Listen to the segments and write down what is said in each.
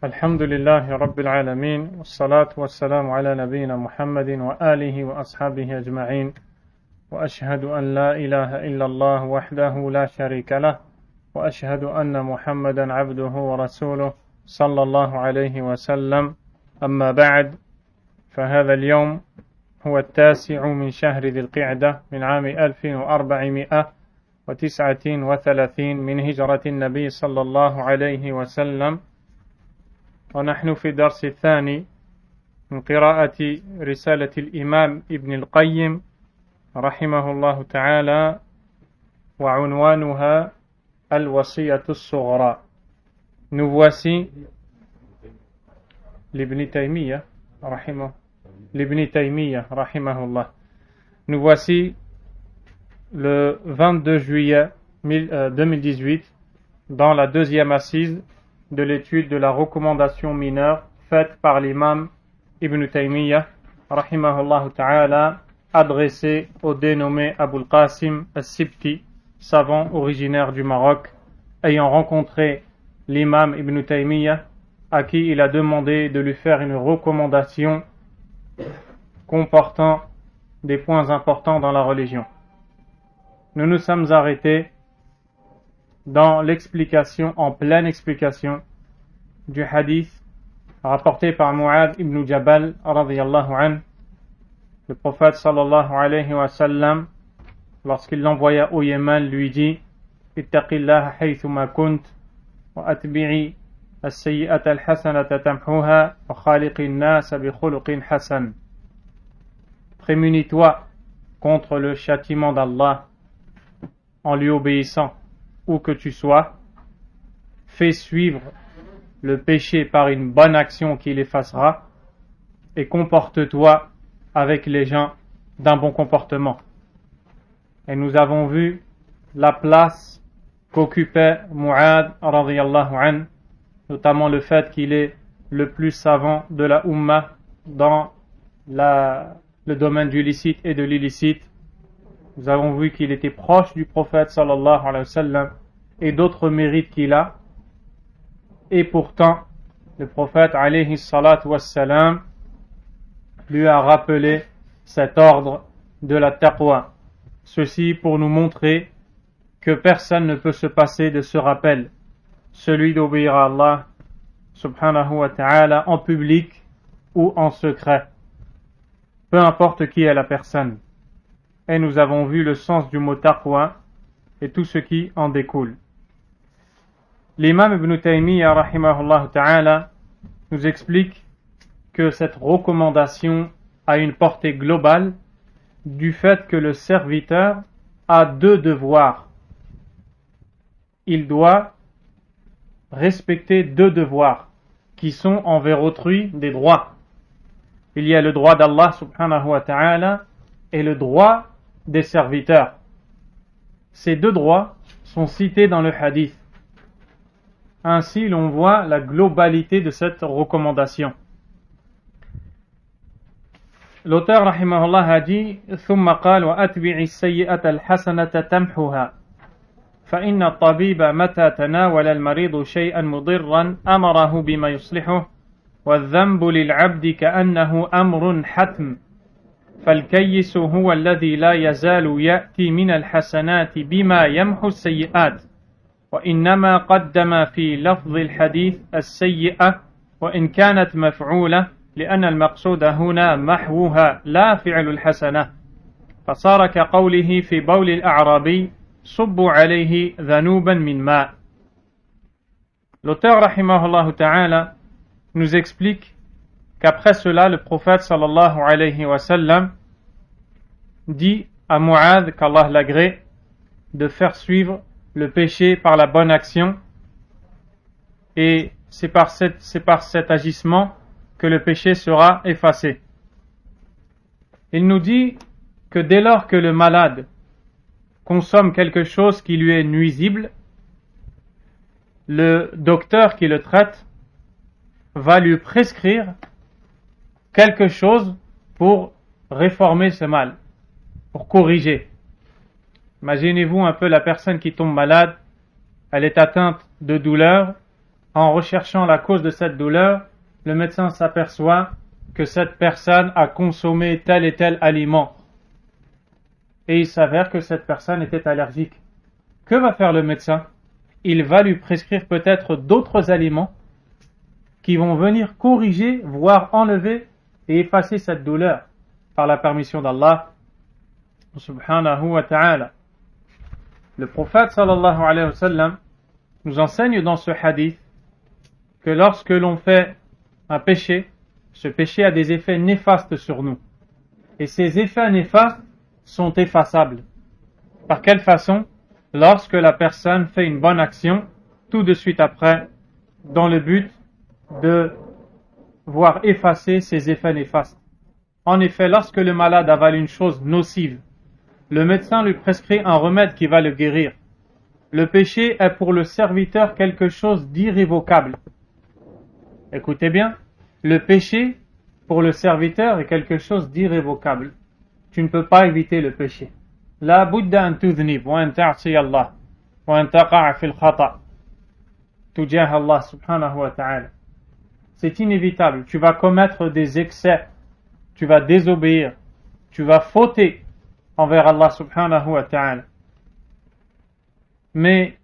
الحمد لله رب العالمين والصلاة والسلام على نبينا محمد وآله وأصحابه أجمعين وأشهد أن لا إله إلا الله وحده لا شريك له وأشهد أن محمدا عبده ورسوله صلى الله عليه وسلم أما بعد فهذا اليوم هو 9 من شهر ذي القعدة من عام 1439 من هجرة النبي صلى الله عليه وسلم ونحن في درس الثاني من قراءة رسالة الإمام ابن القيم رحمه الله تعالى وعنوانها الوصية الصغرى. Nous voici l'Ibn Taymiyyah rahimahullah. Nous voici le 22 juillet 2018 dans la deuxième assise de l'étude de la recommandation mineure faite par l'imam Ibn Taymiyyah rahimahullah ta'ala, adressée au dénommé Abul Qasim al-Sibti, savant originaire du Maroc, ayant rencontré l'imam Ibn Taymiyyah, à qui il a demandé de lui faire une recommandation comportant des points importants dans la religion. Nous nous sommes arrêtés dans l'explication, en pleine explication du hadith rapporté par Mu'adh ibn Jabal radiyallahu anhu. Le prophète sallallahu alayhi wa sallam, lorsqu'il l'envoya au Yémen, lui dit: Ittaqillaha haythuma kunt wa atbi'i as-sayyi'ata al-hasanata tamhuha wa khaliqin nas bi khuluqin hasan. Prémunis-toi contre le châtiment d'Allah en lui obéissant où que tu sois, fais suivre le péché par une bonne action qui l'effacera et comporte-toi avec les gens d'un bon comportement. Et nous avons vu la place qu'occupait Mu'adh radiyallahu anhu, notamment le fait qu'il est le plus savant de la Ummah dans le domaine du licite et de l'illicite. Nous avons vu qu'il était proche du prophète sallallahu alayhi wa sallam et d'autres mérites qu'il a. Et pourtant, le prophète alayhi salatu wassalam lui a rappelé cet ordre de la taqwa. Ceci pour nous montrer que personne ne peut se passer de ce rappel, celui d'obéir à Allah subhanahu wa ta'ala en public ou en secret, peu importe qui est la personne. Et nous avons vu le sens du mot taqwa et tout ce qui en découle. L'imam Ibn Taymiyyah rahimahullah ta'ala nous explique que cette recommandation a une portée globale du fait que le serviteur a 2 devoirs. Il doit respecter 2 devoirs qui sont envers autrui des droits. Il y a le droit d'Allah subhanahu wa ta'ala et le droit des serviteurs. Ces 2 droits sont cités dans le hadith. Ainsi, l'on voit la globalité de cette recommandation. L'auteur rahimahullah a dit: ثم قال وأتبع السيئة الحسنة تمحها فإن الطبيب متى تناول المريض شيئا مضرا أمره بما يصلحه والذنب للعبد كأنه أمر حتم فالكيس هو الذي لا يزال يأتي من الحسنات بما يمحو السيئات وإنما قدم في لفظ الحديث السيئة وإن كانت مفعولة لأن المقصود هنا محوها لا فعل الحسنة فصار كقوله في بول الأعرابي صبوا عليه ذنوبا من ماء. L'auteur rahimahullah ta'ala nous explique qu'après cela le prophète sallallahu alayhi wa sallam dit à Mu'adh, qu'Allah l'agrée, de faire suivre le péché par la bonne action, et c'est par cet agissement que le péché sera effacé. Il nous dit que dès lors que le malade consomme quelque chose qui lui est nuisible, le docteur qui le traite va lui prescrire quelque chose pour réformer ce mal, pour corriger. Imaginez-vous un peu la personne qui tombe malade, elle est atteinte de douleur, en recherchant la cause de cette douleur, le médecin s'aperçoit que cette personne a consommé tel et tel aliment. Et il s'avère que cette personne était allergique. Que va faire le médecin? Il va lui prescrire peut-être d'autres aliments qui vont venir corriger, voire enlever et effacer cette douleur par la permission d'Allah subhanahu wa ta'ala. Le prophète sallallahu alayhi wa sallam nous enseigne dans ce hadith que lorsque l'on fait un péché, ce péché a des effets néfastes sur nous. Et ces effets néfastes sont effaçables. Par quelle façon? Lorsque la personne fait une bonne action, tout de suite après, dans le but de voir effacer ces effets néfastes. En effet, lorsque le malade avale une chose nocive, le médecin lui prescrit un remède qui va le guérir. Le péché est pour le serviteur quelque chose d'irrévocable. Écoutez bien, le péché pour le serviteur est quelque chose d'irrévocable. Tu ne peux pas éviter le péché. La budda an tudhnib wa an ta'si Allah wa an taqa'a fil khata' tujah Allah subhanahu wa ta'ala. C'est inévitable, tu vas commettre des excès, tu vas désobéir, tu vas fauter envers Allah subhanahu wa ta'ala. Mais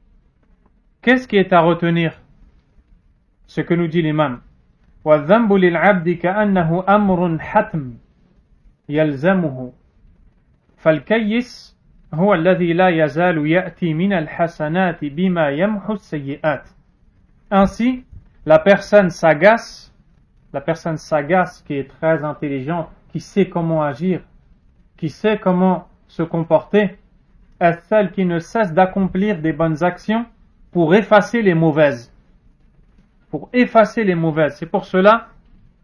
qu'est-ce qui est à retenir? Ce que nous dit l'imam. وَالذَّنْبُ لِلْعَبْدِ كَأَنَّهُ أَمْرٌ حَتْمٌ يَلْزَمُهُ فَالْكَيِّسُ هُوَ الَّذِي لَا يَزَالُ يَأْتِي مِنَ الْحَسَنَاتِ بِمَا يَمْحُ السَّيِّئَاتِ. Ainsi, la personne sagace qui est très intelligente, qui sait comment agir, qui sait comment se comporter, est celle qui ne cesse d'accomplir des bonnes actions pour effacer les mauvaises. C'est pour cela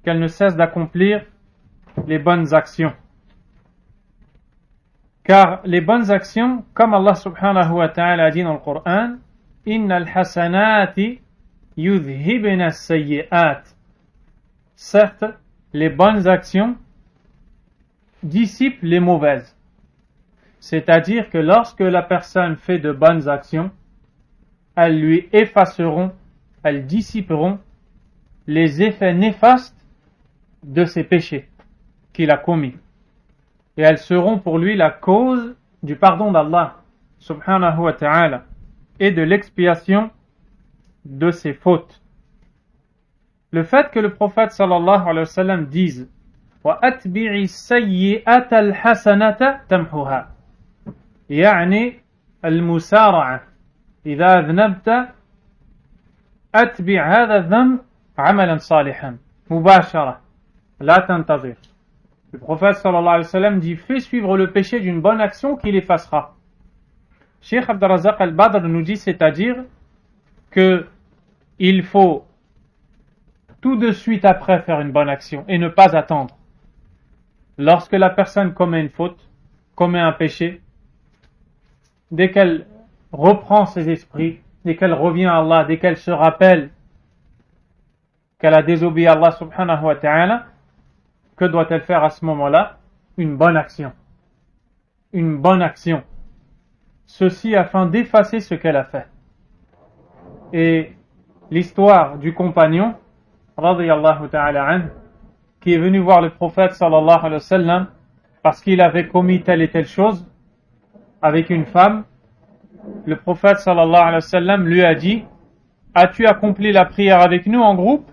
qu'elle ne cesse d'accomplir les bonnes actions. Car les bonnes actions, comme Allah subhanahu wa ta'ala a dit dans le Coran, innal hasanati yudhibna as-sayyi'at. Certes, les bonnes actions dissipent les mauvaises. C'est-à-dire que lorsque la personne fait de bonnes actions, elles lui effaceront, elles dissiperont les effets néfastes de ses péchés qu'il a commis. Et elles seront pour lui la cause du pardon d'Allah subhanahu wa ta'ala et de l'expiation de ses fautes. Le fait que le prophète sallallahu alayhi wa sallam dise وَأَتْبِعِ السَّيِّئَةَ الْحَسَنَةَ تَمْحُهَا يعني المسارعة إذا أذنبت أتبع هذا الذنب عملا صالحا مباشرة لا تنتظر. Le prophète sallallahu alayhi wa sallam dit fais suivre le péché d'une bonne action qui l'effacera. Cheikh Abdurrazzaq al-Badr nous dit, c'est-à-dire que il faut tout de suite après faire une bonne action et ne pas attendre. Lorsque la personne commet une faute, commet un péché, dès qu'elle reprend ses esprits, dès qu'elle revient à Allah, dès qu'elle se rappelle qu'elle a désobéi à Allah subhanahu wa ta'ala, que doit-elle faire à ce moment-là? Une bonne action. Une bonne action. Ceci afin d'effacer ce qu'elle a fait. Et l'histoire du compagnon, radiyallahu ta'ala anhu, qui est venu voir le prophète sallallahu alayhi wa sallam parce qu'il avait commis telle et telle chose avec une femme, le prophète sallallahu alayhi wa sallam lui a dit as-tu accompli la prière avec nous en groupe?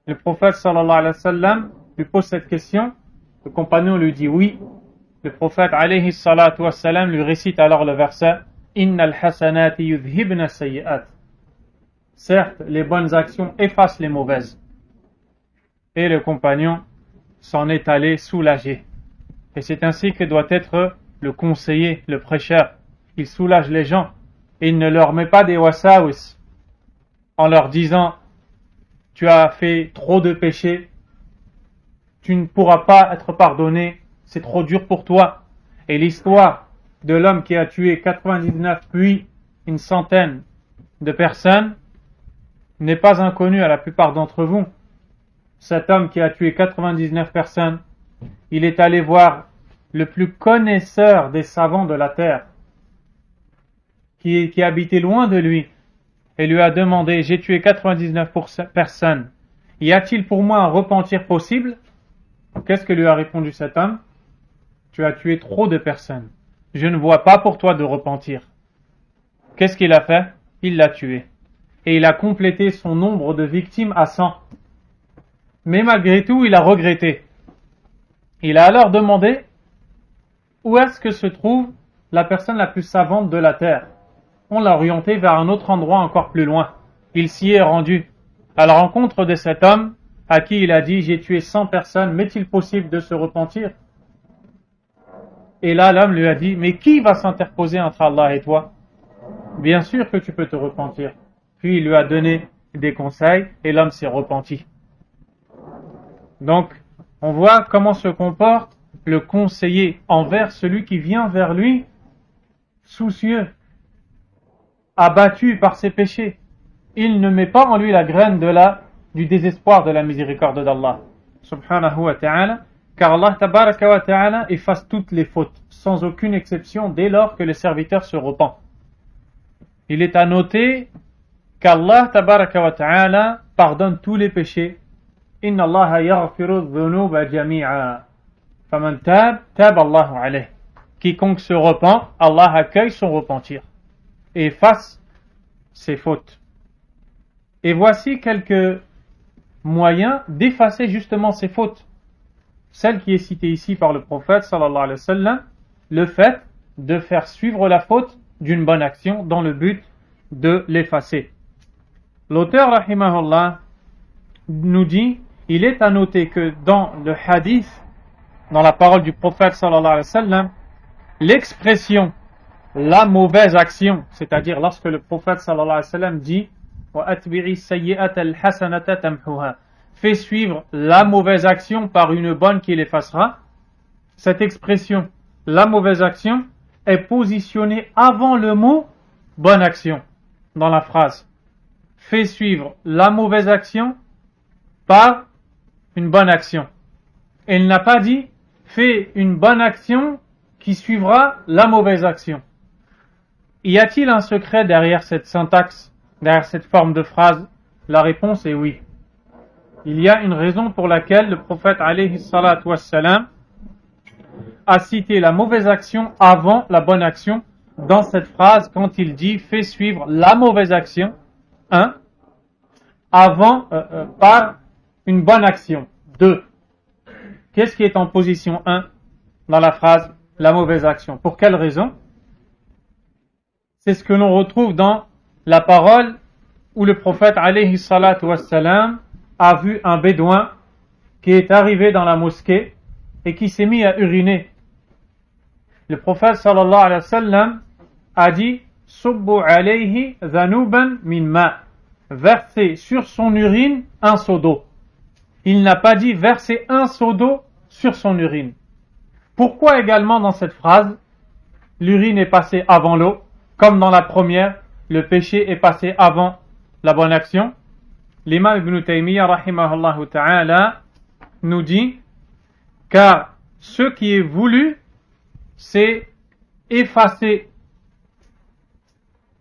Le prophète sallallahu alayhi wa sallam lui pose cette question, le compagnon lui dit oui. Le prophète alayhi salatu wa sallam lui récite alors le verset innal hasanati yudhibna sayyi'at. Certes, les bonnes actions effacent les mauvaises. Et le compagnon s'en est allé soulagé. Et c'est ainsi que doit être le conseiller, le prêcheur. Il soulage les gens et il ne leur met pas des wasawis en leur disant tu as fait trop de péchés, tu ne pourras pas être pardonné, c'est trop dur pour toi. Et l'histoire de l'homme qui a tué 99 puis une centaine de personnes n'est pas inconnue à la plupart d'entre vous. Cet homme qui a tué 99 personnes, il est allé voir le plus connaisseur des savants de la terre, qui habitait loin de lui, et lui a demandé « J'ai tué 99 personnes, y a-t-il pour moi un repentir possible ?» Qu'est-ce que lui a répondu cet homme? « Tu as tué trop de personnes. Je ne vois pas pour toi de repentir. » Qu'est-ce qu'il a fait? Il l'a tué. Et il a complété son nombre de victimes à 100. Mais malgré tout, il a regretté. Il a alors demandé où est-ce que se trouve la personne la plus savante de la terre. On l'a orienté vers un autre endroit encore plus loin. Il s'y est rendu à la rencontre de cet homme à qui il a dit « J'ai tué 100 personnes, m'est-il possible de se repentir ?» Et là, l'homme lui a dit « Mais qui va s'interposer entre Allah et toi? Bien sûr que tu peux te repentir. » Puis il lui a donné des conseils et l'homme s'est repenti. Donc, on voit comment se comporte le conseiller envers celui qui vient vers lui soucieux, abattu par ses péchés. Il ne met pas en lui la graine du désespoir de la miséricorde d'Allah subhanahu wa ta'ala, car Allah tabaraka wa ta'ala efface toutes les fautes sans aucune exception dès lors que le serviteur se repent. Il est à noter qu'Allah tabaraka wa ta'ala pardonne tous les péchés. Inna Allah yaghfiru dhunuba jami'a. Faman tab Allahu alayh. Quiconque se repent, Allah accueille son repentir et efface ses fautes. Et voici quelques moyens d'effacer justement ces fautes. Celle qui est citée ici par le prophète sallallahu alayhi wa sallam, le fait de faire suivre la faute d'une bonne action dans le but de l'effacer. L'auteur rahimahullah nous dit, il est à noter que dans le hadith, dans la parole du prophète sallallahu alayhi wa sallam, l'expression la mauvaise action, c'est-à-dire lorsque le prophète sallallahu alayhi wa sallam dit وَأَتْبِعِ السَّيِّئَةَ الْحَسَنَةَ تَمْحُهَا, fait suivre la mauvaise action par une bonne qui l'effacera. Cette expression, la mauvaise action, est positionnée avant le mot bonne action dans la phrase. Fait suivre la mauvaise action par une bonne action. Et il n'a pas dit fais une bonne action qui suivra la mauvaise action. Y a-t-il un secret derrière cette syntaxe, derrière cette forme de phrase? La réponse est oui. Il y a une raison pour laquelle le prophète alayhi salatu wassalam a cité la mauvaise action avant la bonne action dans cette phrase quand il dit fais suivre la mauvaise action par une bonne action. 2. Qu'est-ce qui est en position 1 dans la phrase la mauvaise action? Pour quelle raison? C'est ce que l'on retrouve dans la parole où le prophète alayhi salatu wassalam a vu un bédouin qui est arrivé dans la mosquée et qui s'est mis à uriner. Le prophète sallallahu alayhi wa sallam a dit subbu alayhi dhanuban min ma, verser sur son urine un seau d'eau. Il n'a pas dit verser un seau d'eau sur son urine. Pourquoi également dans cette phrase l'urine est passée avant l'eau, comme dans la première le péché est passé avant la bonne action? L'imam Ibn Taymiyyah rahimahullah ta'ala nous dit car ce qui est voulu c'est effacer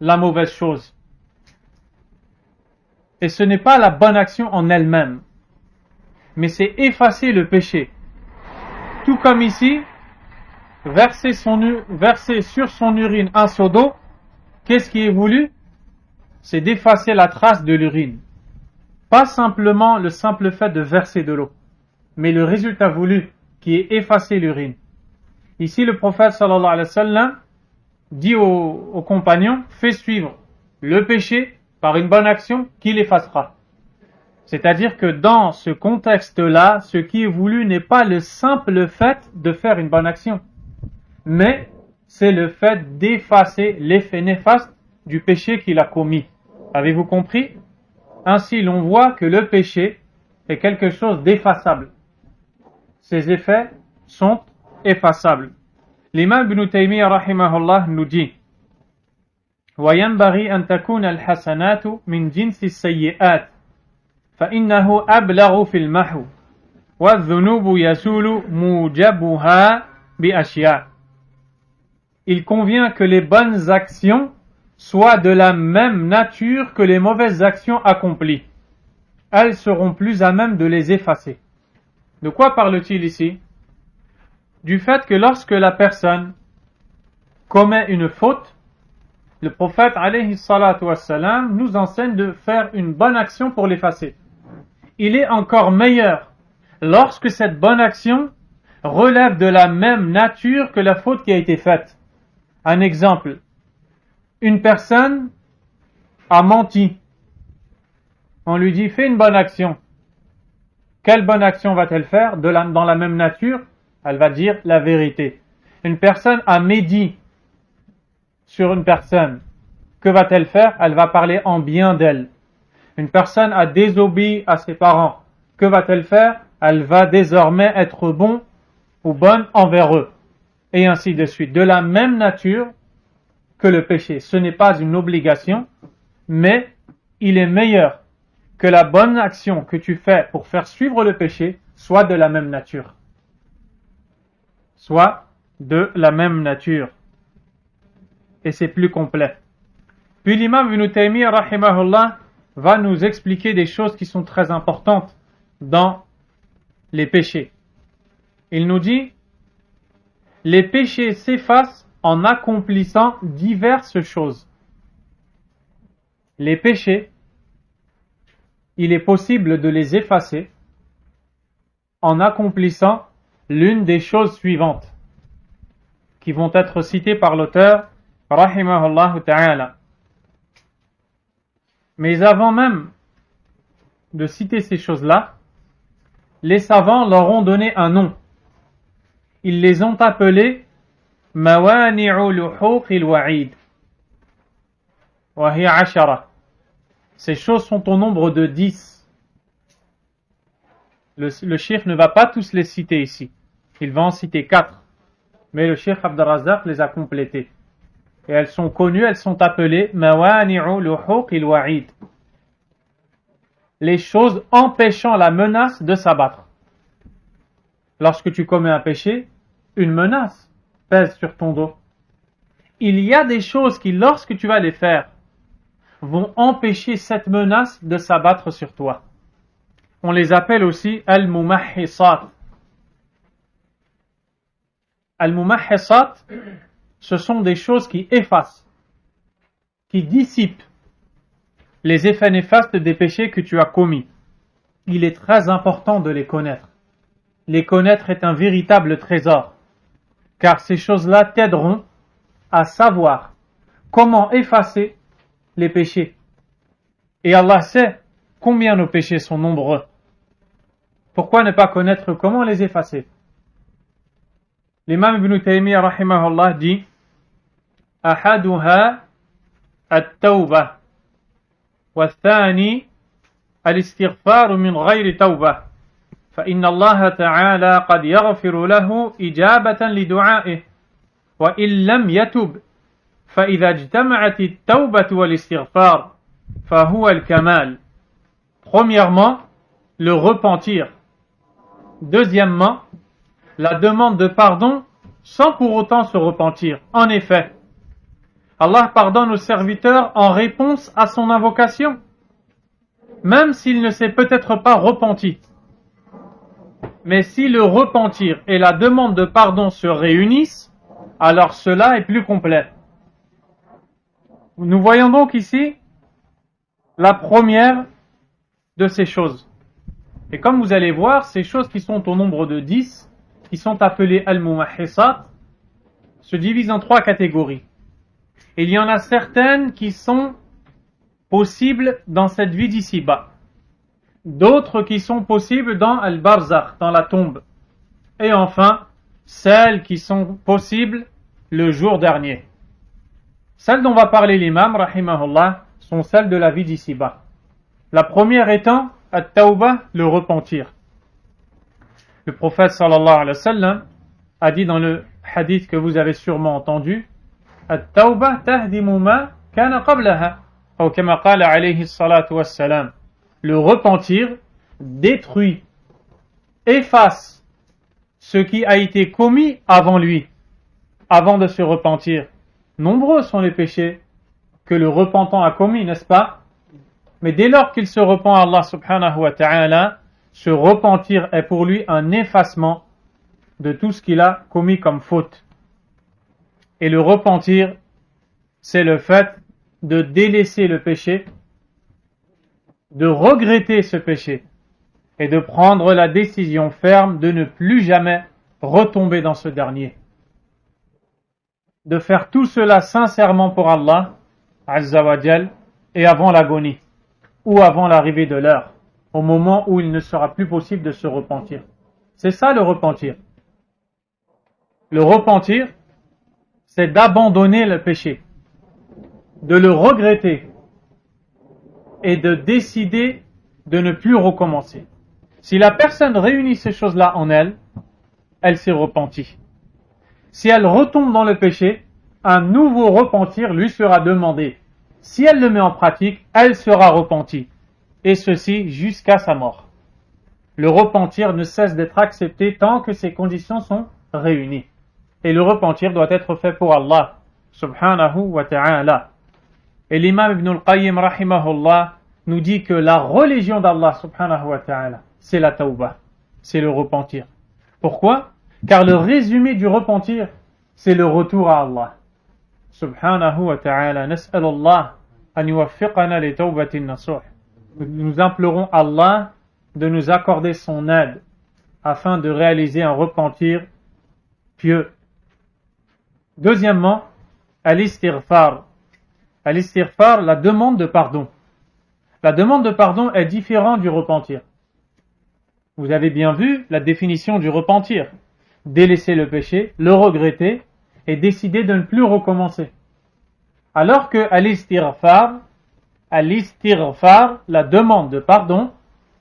la mauvaise chose. Et ce n'est pas la bonne action en elle-même, mais c'est effacer le péché. Tout comme ici, verser sur son urine un seau d'eau, qu'est-ce qui est voulu? C'est d'effacer la trace de l'urine. Pas simplement le simple fait de verser de l'eau, mais le résultat voulu qui est effacer l'urine. Ici, le prophète sallallahu alayhi wa sallam dit aux compagnons, fais suivre le péché par une bonne action qui l'effacera. C'est-à-dire que dans ce contexte-là, ce qui est voulu n'est pas le simple fait de faire une bonne action, mais c'est le fait d'effacer l'effet néfaste du péché qu'il a commis. Avez-vous compris? Ainsi, l'on voit que le péché est quelque chose d'effaçable. Ses effets sont effaçables. L'imam Ibn Taymiyyah rahimahullah nous dit وَيَنْبَغِي أَنْ تَكُونَ الْحَسَنَاتُ مِنْ جِنْسِ السَّيِّئَاتِ فَإِنَّهُ أَبْلَغُ فِي الْمَحْوِ وَالذُّنُوبُ يَزُولُ مُوجَبُهَا بِأَشْيَاءٍ. Il convient que les bonnes actions soient de la même nature que les mauvaises actions accomplies. Elles seront plus à même de les effacer. De quoi parle-t-il ici? Du fait que lorsque la personne commet une faute, le prophète alayhi salatu wassalam nous enseigne de faire une bonne action pour l'effacer. Il est encore meilleur lorsque cette bonne action relève de la même nature que la faute qui a été faite. Un exemple, une personne a menti. On lui dit, fais une bonne action. Quelle bonne action va-t-elle faire dans la même nature? Elle va dire la vérité. Une personne a médit sur une personne. Que va-t-elle faire? Elle va parler en bien d'elle. Une personne a désobéi à ses parents. Que va-t-elle faire? Elle va désormais être bon ou bonne envers eux. Et ainsi de suite. De la même nature que le péché. Ce n'est pas une obligation, mais il est meilleur que la bonne action que tu fais pour faire suivre le péché soit de la même nature. Soit de la même nature. Et c'est plus complet. Puis l'imam Ibn Taymiyyah rahimahullah va nous expliquer des choses qui sont très importantes dans les péchés. Il nous dit, les péchés s'effacent en accomplissant diverses choses. Les péchés, il est possible de les effacer en accomplissant l'une des choses suivantes qui vont être citées par l'auteur rahimahullah ta'ala. Mais avant même de citer ces choses-là, les savants leur ont donné un nom. Ils les ont appelés mawani'u luhuqil wa'id wa hiya 'ashara. Ces choses sont au nombre de 10. Le cheikh ne va pas tous les citer ici. Il va en citer 4. Mais le cheikh Abd al-Razzaq les a complétées. Et elles sont connues, elles sont appelées mawani'u luhuqil wa'id. Les choses empêchant la menace de s'abattre. Lorsque tu commets un péché, une menace pèse sur ton dos. Il y a des choses qui, lorsque tu vas les faire, vont empêcher cette menace de s'abattre sur toi. On les appelle aussi al-mumahhisat. Al-mumahhisat, ce sont des choses qui effacent, qui dissipent les effets néfastes des péchés que tu as commis. Il est très important de les connaître. Les connaître est un véritable trésor, car ces choses-là t'aideront à savoir comment effacer les péchés. Et Allah sait combien nos péchés sont nombreux. Pourquoi ne pas connaître comment les effacer? L'imam Ibn Taymiyyah rahimahullah dit Ahaduha at-tawbah والثاني الاستغفار من غير توبة فإن الله تعالى قد يغفر له إجابة لدعائه وإن لم يتب فإذا اجتمعت التوبة والاستغفار فهو الكمال. Premièrement, le repentir. Deuxièmement, la demande de pardon sans pour autant se repentir. En effet, Allah pardonne aux serviteurs en réponse à son invocation, même s'il ne s'est peut-être pas repenti. Mais si le repentir et la demande de pardon se réunissent, alors cela est plus complet. Nous voyons donc ici la première de ces choses. Et comme vous allez voir, ces choses qui sont au nombre de 10, qui sont appelées al-mumahhisat, se divisent en 3 catégories. Il y en a certaines qui sont possibles dans cette vie d'ici-bas. D'autres qui sont possibles dans al-barzakh, dans la tombe. Et enfin, celles qui sont possibles le jour dernier. Celles dont va parler l'imam, rahimahullah, sont celles de la vie d'ici-bas. La première étant at-tawbah, le repentir. Le prophète sallallahu alayhi wa sallam a dit dans le hadith que vous avez sûrement entendu, at-tawbah tahdimu ma kana qablaha, ou kama qala alayhi salatu wassalam. Le repentir détruit, efface ce qui a été commis avant lui, avant de se repentir. Nombreux sont les péchés que le repentant a commis, n'est-ce pas? Mais dès lors qu'il se repent à Allah subhanahu wa ta'ala, ce repentir est pour lui un effacement de tout ce qu'il a commis comme faute. Et le repentir, c'est le fait de délaisser le péché, de regretter ce péché et de prendre la décision ferme de ne plus jamais retomber dans ce dernier. De faire tout cela sincèrement pour Allah, Azza wa Jal, et avant l'agonie, ou avant l'arrivée de l'heure, au moment où il ne sera plus possible de se repentir. C'est ça le repentir. Le repentir, c'est d'abandonner le péché, de le regretter et de décider de ne plus recommencer. Si la personne réunit ces choses-là en elle, elle s'est repentie. Si elle retombe dans le péché, un nouveau repentir lui sera demandé. Si elle le met en pratique, elle sera repentie. Et ceci jusqu'à sa mort. Le repentir ne cesse d'être accepté tant que ces conditions sont réunies. Et le repentir doit être fait pour Allah, subhanahu wa ta'ala. Et l'imam Ibn al-Qayyim, rahimahullah, nous dit que la religion d'Allah, subhanahu wa ta'ala, c'est la tawbah, c'est le repentir. Pourquoi? Car le résumé du repentir, c'est le retour à Allah. Subhanahu wa ta'ala, nas'alullah an yuwaffiqana li tawbatin nasuh. Nous implorons Allah de nous accorder son aide afin de réaliser un repentir pieux. Deuxièmement, al-istighfar. Al-istighfar, la demande de pardon. La demande de pardon est différente du repentir. Vous avez bien vu la définition du repentir. Délaisser le péché, le regretter et décider de ne plus recommencer. Alors que al-istighfar, la demande de pardon,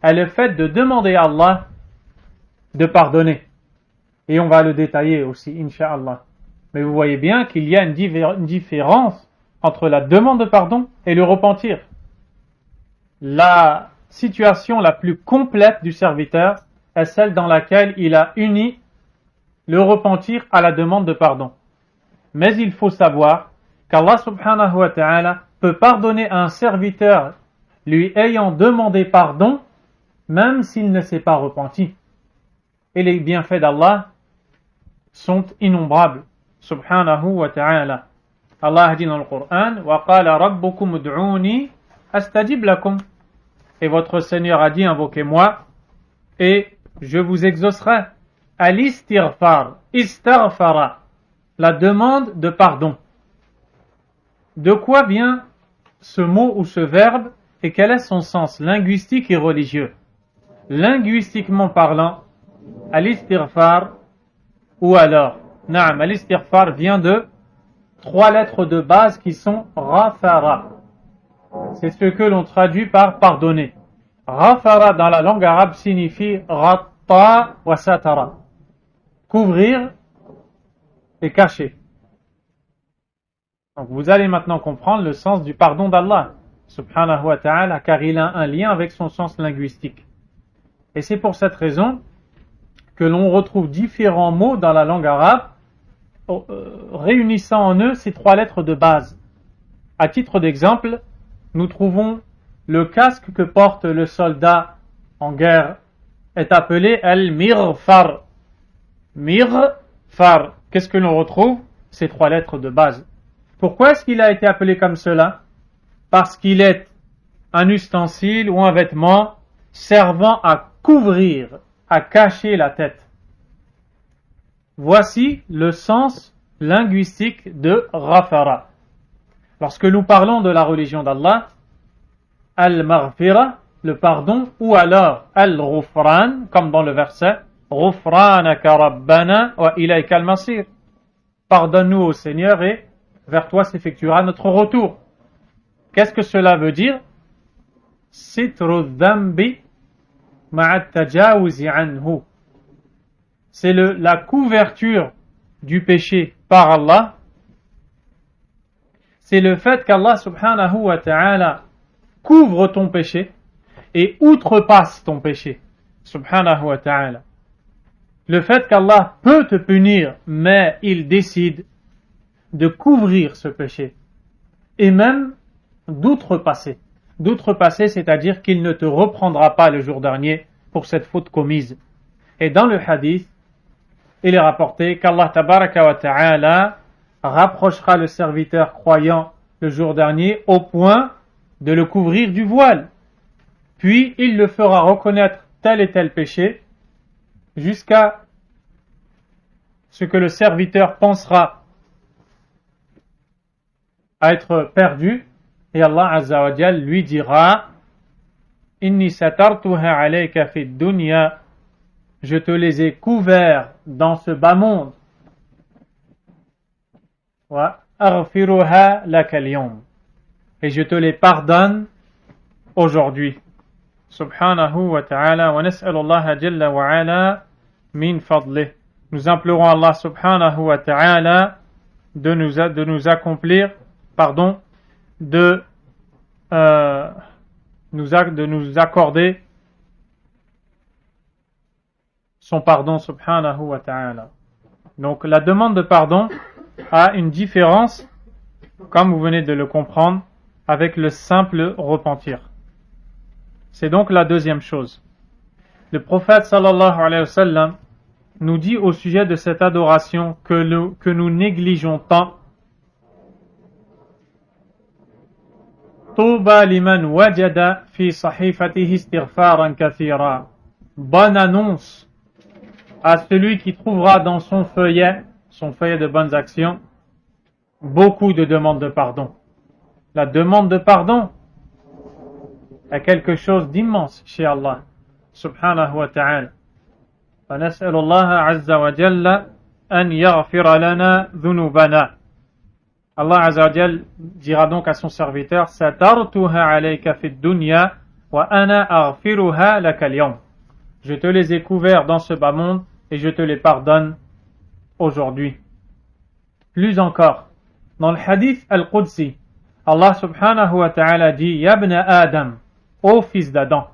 est le fait de demander à Allah de pardonner. Et on va le détailler aussi, incha'Allah. Mais vous voyez bien qu'il y a une différence entre la demande de pardon et le repentir. La situation la plus complète du serviteur est celle dans laquelle il a uni le repentir à la demande de pardon. Mais il faut savoir qu'Allah subhanahu wa ta'ala peut pardonner à un serviteur lui ayant demandé pardon même s'il ne s'est pas repenti. Et les bienfaits d'Allah sont innombrables. Subhanahu wa ta'ala. Allah dit dans le Coran, وَقَالَ رَبُّكُمُ ادْعُونِي أَسْتَجِبْ لَكُمْ. Et votre Seigneur a dit, invoquez-moi, et je vous exaucerai. Al-istighfar, istaghfara, la demande de pardon. De quoi vient ce mot ou ce verbe et quel est son sens linguistique et religieux? Linguistiquement parlant, al-istighfar, ou alors, naam, al-istighfar vient de 3 lettres de base qui sont rafara. C'est ce que l'on traduit par pardonner. Rafara dans la langue arabe signifie ratta wa satara. Couvrir et cacher. Donc vous allez maintenant comprendre le sens du pardon d'Allah, subhanahu wa ta'ala, car il a un lien avec son sens linguistique. Et c'est pour cette raison que l'on retrouve différents mots dans la langue arabe réunissant en eux ces 3 lettres de base. À titre d'exemple, nous trouvons le casque que porte le soldat en guerre est appelé al-mirfar. Mirfar. Qu'est-ce que l'on retrouve? Ces 3 lettres de base. Pourquoi est-ce qu'il a été appelé comme cela? Parce qu'il est un ustensile ou un vêtement servant à couvrir, à cacher la tête. Voici le sens linguistique de Rafara. Lorsque nous parlons de la religion d'Allah, Al-Maghfira, le pardon, ou alors Al-Ghufran, comme dans le verset, Ghufranaka Rabbana wa ilayka al-Masir. Pardonne-nous au Seigneur et vers toi s'effectuera notre retour. Qu'est-ce que cela veut dire? Sitru dhambi ma'a tajawuzi anhu. C'est la couverture du péché par Allah. C'est le fait qu'Allah subhanahu wa ta'ala couvre ton péché et outrepasse ton péché. Subhanahu wa ta'ala. Le fait qu'Allah peut te punir, mais il décide de couvrir ce péché. et même d'outrepasser. D'outrepasser, c'est-à-dire qu'il ne te reprendra pas le jour dernier pour cette faute commise. Et dans le hadith, il est rapporté qu'Allah tabaraka wa ta'ala rapprochera le serviteur croyant le jour dernier au point de le couvrir du voile. Puis il le fera reconnaître tel et tel péché jusqu'à ce que le serviteur pensera à être perdu, et Allah Azza wa Jal lui dira: Inni satartuha alayka fi dunya, je te les ai couverts dans ce bas monde. Wa aghfiruha laka al-yawm, et je te les pardonne aujourd'hui. Subhanahu wa ta'ala, wa nas'alullaha jalla wa ala min fadlih. Nous implorons Allah subhanahu wa ta'ala de nous accomplir, de nous accorder son pardon subhanahu wa ta'ala. Donc la demande de pardon a une différence, comme vous venez de le comprendre, avec le simple repentir. C'est donc la deuxième chose. Le prophète sallallahu alayhi wa sallam nous dit au sujet de cette adoration que nous négligeons tant: Tuba liman wajada fi sahifatihi istighfaran kathira. Bonne annonce à celui qui trouvera dans son feuillet de bonnes actions, beaucoup de demandes de pardon. La demande de pardon est quelque chose d'immense chez Allah subhanahu wa ta'ala. فنسأل الله عز وجل أن يغفر لنا ذنوبنا. Allah Azza wa Jal dira donc à son serviteur: Satartuha alayka fi dunya wa ana aghfiruha laka al-yawm. Je te les ai couverts dans ce bas monde et je te les pardonne aujourd'hui. Plus encore, dans le hadith al-Qudsi, Allah subhanahu wa ta'ala dit: Ya ibn Adam, ô fils d'Adam,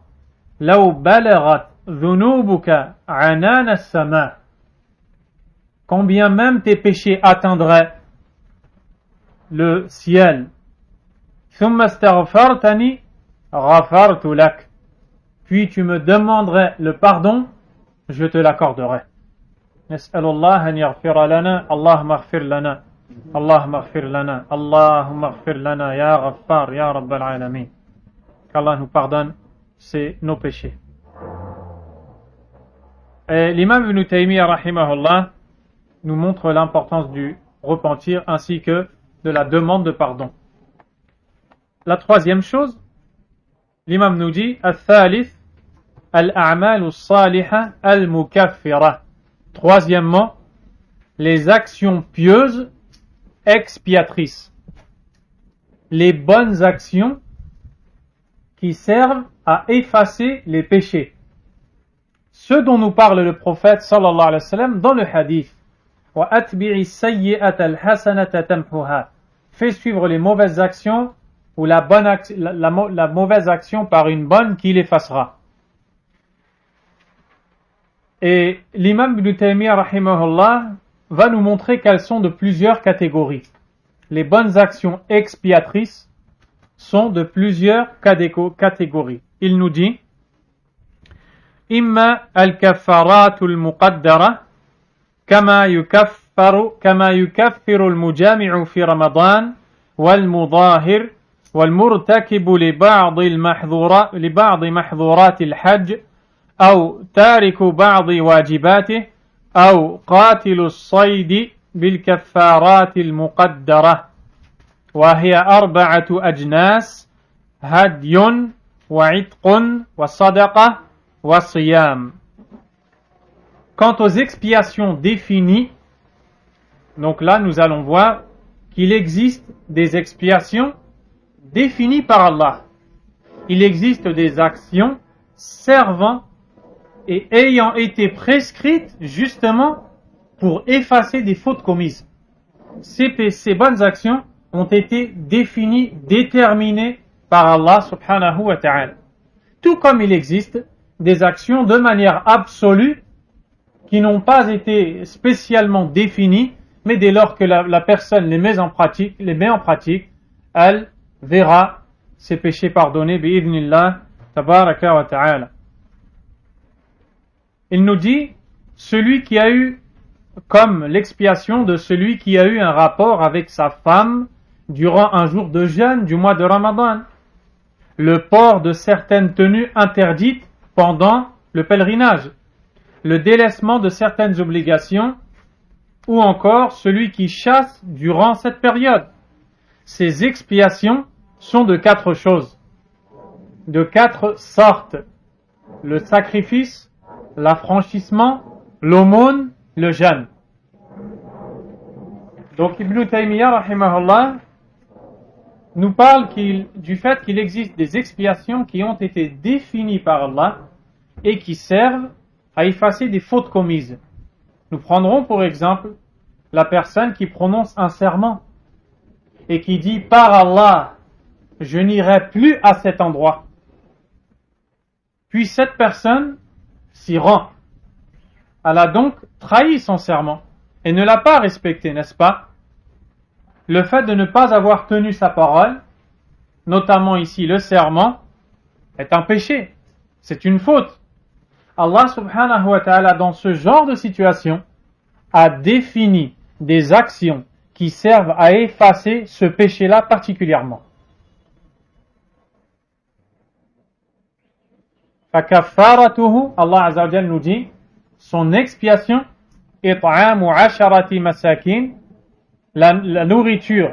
law balaghat dhunubuka anan as-sama, combien même tes péchés atteindraient le ciel, thumma astaghfartani ghafartu lak, puis tu me demanderais le pardon, je te l'accorderai. Nas'alullah an yaghfira lana, Allahumma ighfir lana, Allahumma ighfir lana, Allahumma ighfir lana, ya Ghaffar, ya Rabbal alamin. Qu'Allah nous pardonne nos péchés. Et l'imam Ibn Taymiyyah rahimahullah nous montre l'importance du repentir ainsi que de la demande de pardon. La troisième chose, l'imam nous dit: Al-Thalith, al-a'mal as-saliha al-mukaffira. Troisièmement, les actions pieuses expiatrices. Les bonnes actions qui servent à effacer les péchés. Ce dont nous parle le prophète sallallahu alayhi wa sallam dans le hadith: Wa atbi'i sayyi'ata al-hasanata tamhuha. Fais suivre les mauvaises actions ou la mauvaise action par une bonne qui l'effacera. Et l'imam Ibn Taymiyyah rahimahullah va nous montrer qu'elles sont de plusieurs catégories. Les bonnes actions expiatrices sont de plusieurs catégories. Il nous dit: Imma al-kaffaratul muqaddara kama yukaffiru al-mujami'u fi Ramadan wal-mudahir wal-murtakibu li ba'd mahdhurat al-hajj أو تارك بعض واجباته أو قاتل الصيد بالكفارات المقدرة وهي 4 أجناس: هدي وعتق وصدقة وصيام. Quant aux expiations définies, donc là nous allons voir qu'il existe des expiations définies par Allah. Il existe des actions servant et ayant été prescrites justement pour effacer des fautes commises. Ces bonnes actions ont été définies, déterminées par Allah subhanahu wa ta'ala. Tout comme il existe des actions de manière absolue qui n'ont pas été spécialement définies, mais dès lors que la personne les met en pratique, elle verra ses péchés pardonnés, bi'idhnillah, tabaraka wa ta'ala. Il nous dit, celui qui a eu comme l'expiation de celui qui a eu un rapport avec sa femme durant un jour de jeûne du mois de Ramadan, le port de certaines tenues interdites pendant le pèlerinage, le délaissement de certaines obligations, ou encore celui qui chasse durant cette période. Ces expiations sont de 4 choses, de 4 sortes: le sacrifice, l'affranchissement, l'aumône, le jeûne. Donc Ibn Taymiyyah rahimahullah nous parle du fait qu'il existe des expiations qui ont été définies par Allah et qui servent à effacer des fautes commises. Nous prendrons pour exemple la personne qui prononce un serment et qui dit: par Allah, je n'irai plus à cet endroit. Puis cette personne s'y rend. Elle a donc trahi son serment et ne l'a pas respecté, n'est-ce pas? Le fait de ne pas avoir tenu sa parole, notamment ici le serment, est un péché. C'est une faute. Allah subhanahu wa ta'ala, dans ce genre de situation, a défini des actions qui servent à effacer ce péché-là particulièrement. فَكَفَّارَتُهُ, Allah Azza wa Jal nous dit, son expiation, إِطْعَامُ عَشَرَةِ مَسَاكِينَ, la nourriture,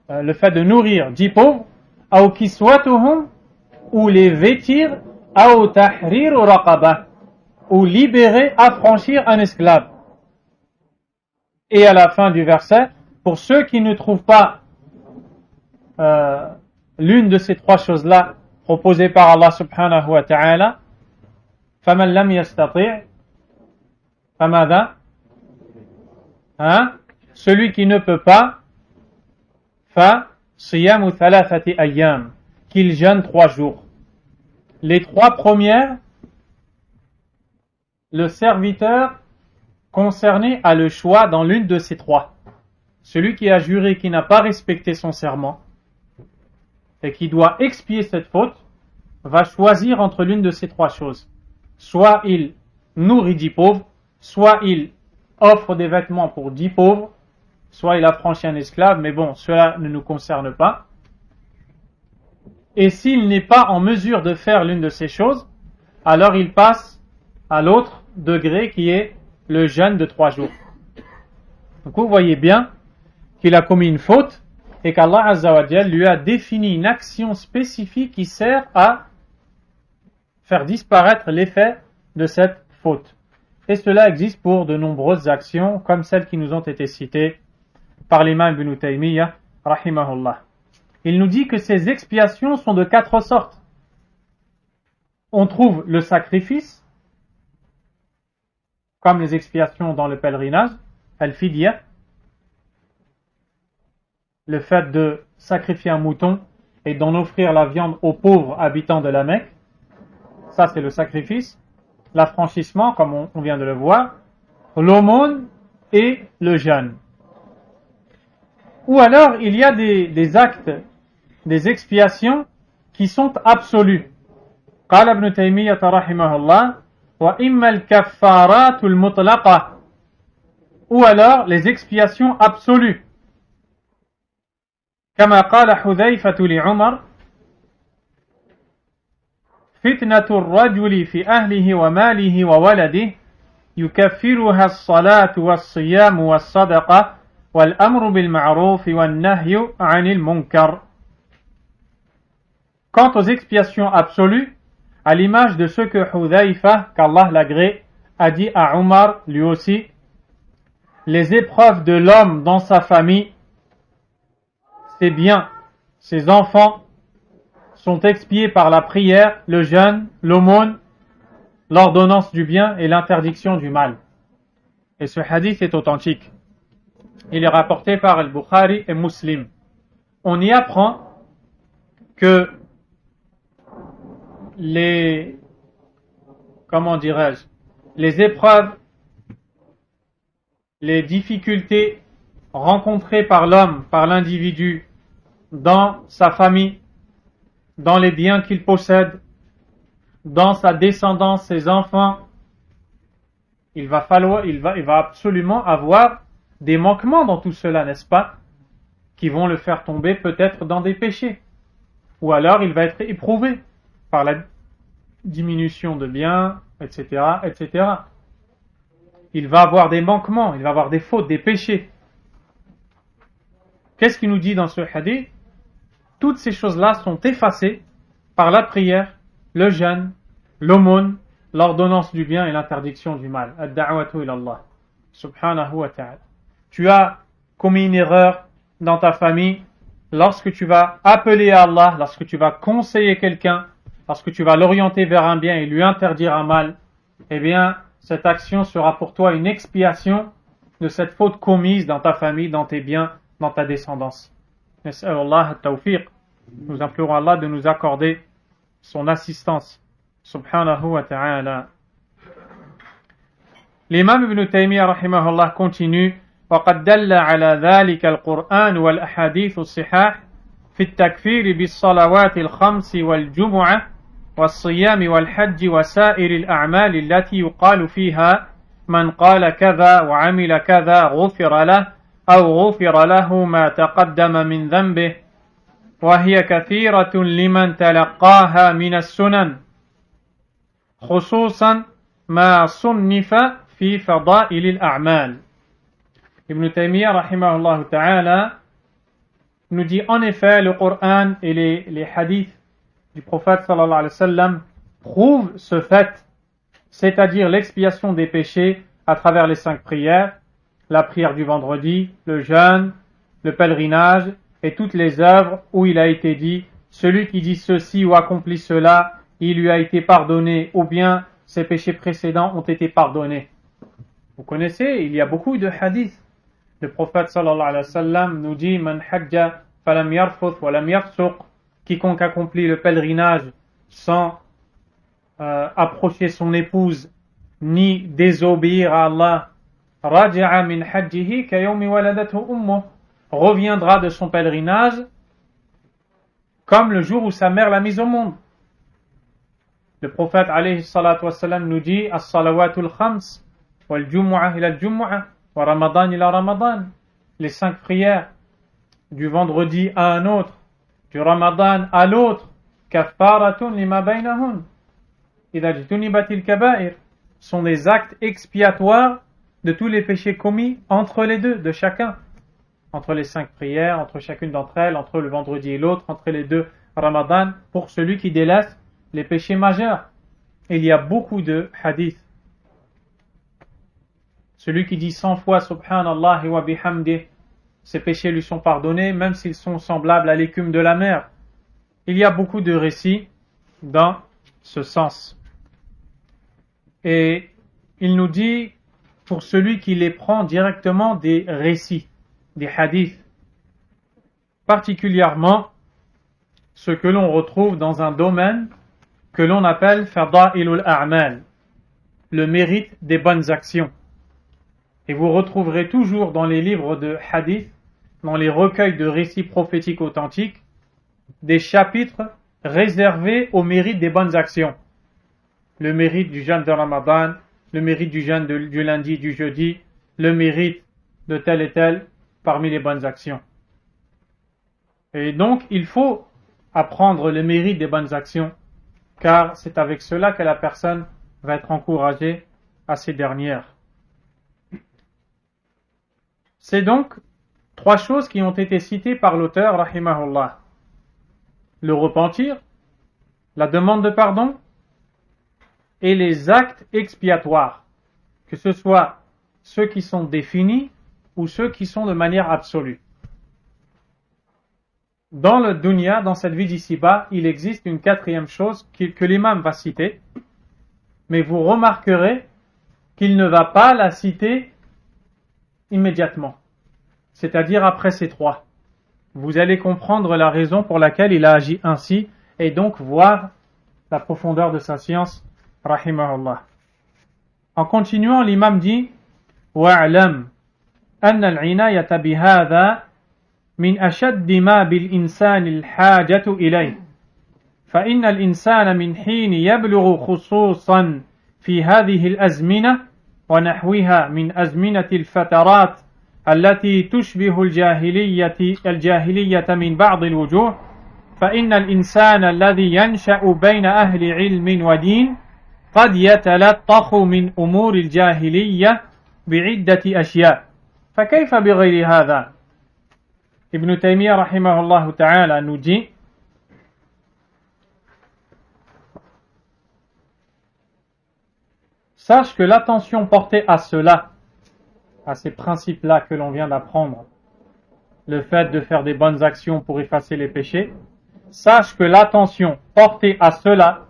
le fait de nourrir 10 pauvres, أَوْ كِسْوَتُهُمْ, ou les vêtir, أَوْ تَحْرِيرُ رَقَبَةٍ, ou libérer, affranchir un esclave. Et à la fin du verset, pour ceux qui ne trouvent pas l'une de ces 3 choses-là proposées par Allah subhanahu wa ta'ala, فَمَنْ لَمْ يَسْتَطِعْ فَمَاذَا, celui qui ne peut pas, فَصِيَامُ ثَلَاثَةِ أَيَّامٍ, qu'il jeûne 3 jours. Les 3 premières, le serviteur concerné a le choix dans l'une de ces 3. Celui qui a juré qui n'a pas respecté son serment et qui doit expier cette faute va choisir entre l'une de ces 3 choses. Soit il nourrit 10 pauvres, soit il offre des vêtements pour 10 pauvres, soit il affranchit un esclave, mais bon, cela ne nous concerne pas. Et s'il n'est pas en mesure de faire l'une de ces choses, alors il passe à l'autre degré qui est le jeûne de 3 jours. Donc vous voyez bien qu'il a commis une faute et qu'Allah Azza wa Jal lui a défini une action spécifique qui sert à faire disparaître l'effet de cette faute. Et cela existe pour de nombreuses actions comme celles qui nous ont été citées par l'imam Ibn Taymiyyah rahimahullah. Il nous dit que ces expiations sont de 4 sortes. On trouve le sacrifice, comme les expiations dans le pèlerinage, al-fidya, le fait de sacrifier un mouton et d'en offrir la viande aux pauvres habitants de la Mecque, ça c'est le sacrifice, l'affranchissement comme on vient de le voir, l'aumône et le jeûne. Ou alors il y a des actes, des expiations qui sont absolues. قال ابن تيمية رحمه الله وإما الكفارات المطلقة, ou alors les expiations absolues. كما قال حذيفة لعمر فتنة الرجل في أهله وماله وولده يكفرها الصلاة والصيام والصدقة والأمر بالمعروف والنهي عن المنكر. Quant aux expiations absolues, à l'image de ce que Hudhayfa, qu'Allah l'agrée, a dit à Omar lui aussi, les épreuves de l'homme dans sa famille, ses biens, ses enfants, sont expiés par la prière, le jeûne, l'aumône, l'ordonnance du bien et l'interdiction du mal. Et ce hadith est authentique. Il est rapporté par Al-Bukhari et Muslim. On y apprend que les épreuves, les difficultés rencontrées par l'homme, par l'individu, dans sa famille, dans les biens qu'il possède, dans sa descendance, ses enfants, il va absolument avoir des manquements dans tout cela, n'est-ce pas, qui vont le faire tomber peut-être dans des péchés. Ou alors il va être éprouvé par la diminution de biens, etc., etc. Il va avoir des manquements, il va avoir des fautes, des péchés. Qu'est-ce qu'il nous dit dans ce hadith? Toutes ces choses-là sont effacées par la prière, le jeûne, l'aumône, l'ordonnance du bien et l'interdiction du mal. Ad-da'watu ila Allah. Subhanahu wa ta'ala. Tu as commis une erreur dans ta famille, lorsque tu vas appeler à Allah, lorsque tu vas conseiller quelqu'un, lorsque tu vas l'orienter vers un bien et lui interdire un mal, eh bien, cette action sera pour toi une expiation de cette faute commise dans ta famille, dans tes biens, dans ta descendance. Nas'alullah at-tawfiq. Nous implorons Allah de nous accorder son assistance. Subhanahu wa ta'ala. L'imam Ibn Taymiyyah rahimahullah continue: وقد دل على ذلك القرآن والأحاديث الصحاح في التكفير بالصلوات الخمس والجمعة والصيام والحج وسائر الأعمال التي يقال فيها من قال كذا وعمل كذا غفر له أو غفر له ما تقدم من ذنبه وهي كثيرة لمن تلقاها من السنن خصوصا ما صنف في فضائل الأعمال. Ibn Taymiyyah rahimahullah ta'ala nous dit en effet le Coran et les hadiths du prophète sallallahu alayhi wa sallam prouvent ce fait, c'est-à-dire l'expiation des péchés à travers les 5 prières, la prière du vendredi, le jeûne, le pèlerinage et toutes les œuvres où il a été dit celui qui dit ceci ou accomplit cela, il lui a été pardonné, ou bien ses péchés précédents ont été pardonnés. Vous connaissez, il y a beaucoup de hadiths. Le prophète sallallahu alayhi wa sallam nous dit Man hajja falam yarfuth wa lam yafsuq, quiconque accomplit le pèlerinage sans approcher son épouse ni désobéir à Allah, raja'a min hajjihi ka yawmi waladathu ummuh, reviendra de son pèlerinage comme le jour où sa mère l'a mise au monde. Le prophète alayhi salatu wa sallam nous dit as-salawatul khams wal jumu'ah ila al-jumu'ah wa ramadan ila ramadan, les 5 prières du vendredi à un autre, du ramadan à l'autre, kaffaratun lima bainahun idha jtunibatil kaba'ir, sont des actes expiatoires de tous les péchés commis entre les deux, de chacun, entre les 5 prières, entre chacune d'entre elles, entre le vendredi et l'autre, entre les 2 ramadan, pour celui qui délaisse les péchés majeurs. Il y a beaucoup de hadiths. Celui qui dit 100 fois Subhanallah wa bihamdih, ses péchés lui sont pardonnés, même s'ils sont semblables à l'écume de la mer. Il y a beaucoup de récits dans ce sens. Et il nous dit, pour celui qui les prend directement des récits, des hadiths, particulièrement ce que l'on retrouve dans un domaine que l'on appelle Fada'ilul A'mal, le mérite des bonnes actions. Et vous retrouverez toujours dans les livres de hadith, dans les recueils de récits prophétiques authentiques, des chapitres réservés au mérite des bonnes actions. Le mérite du jeûne de Ramadan, le mérite du jeûne du lundi, du jeudi, le mérite de tel et tel parmi les bonnes actions. Et donc, il faut apprendre le mérite des bonnes actions, car c'est avec cela que la personne va être encouragée à ces dernières. C'est donc 3 choses qui ont été citées par l'auteur, rahimahullah. Le repentir, la demande de pardon et les actes expiatoires, que ce soit ceux qui sont définis ou ceux qui sont de manière absolue. Dans le dunya, dans cette vie d'ici-bas, il existe une 4e chose que l'imam va citer, mais vous remarquerez qu'il ne va pas la citer immédiatement, c'est-à-dire après ces 3. Vous allez comprendre la raison pour laquelle il a agi ainsi et donc voir la profondeur de sa science, rahimahullah. En continuant, l'imam dit: وَاعْلَمْ أَنَّ الْعِنَايَةَ بِهَذَا من أشد ما بالإنسان الحاجة إليه فإن الإنسان من حين يبلغ خصوصا في هذه الأزمنة ونحوها من أزمنة الفترات التي تشبه الجاهلية من بعض الوجوه فإن الإنسان الذي ينشأ بين أهل علم ودين قد يتلطخ من أمور الجاهلية بعدة أشياء فكيف بغير هذا Ibn Taymiyyah rahimahullah ta'ala nous dit sache que l'attention portée à cela, à ces principes-là que l'on vient d'apprendre, le fait de faire des bonnes actions pour effacer les péchés, sache que l'attention portée à cela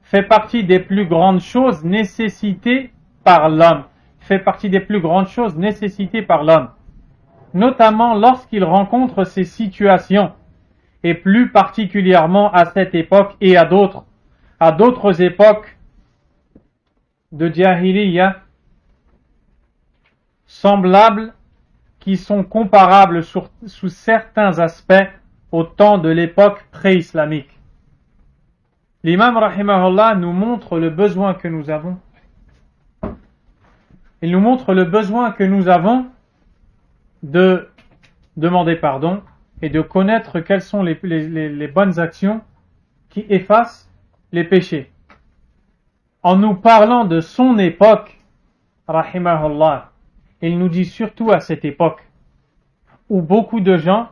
fait partie des plus grandes choses nécessitées par l'homme, notamment lorsqu'il rencontre ces situations, et plus particulièrement à cette époque et à d'autres époques de Jahiliya semblables qui sont comparables sous certains aspects au temps de l'époque pré-islamique. L'imam rahimahullah nous montre le besoin que nous avons. Il nous montre le besoin que nous avons de demander pardon et de connaître quelles sont les bonnes actions qui effacent les péchés. En nous parlant de son époque, rahimahullah, il nous dit surtout à cette époque où beaucoup de gens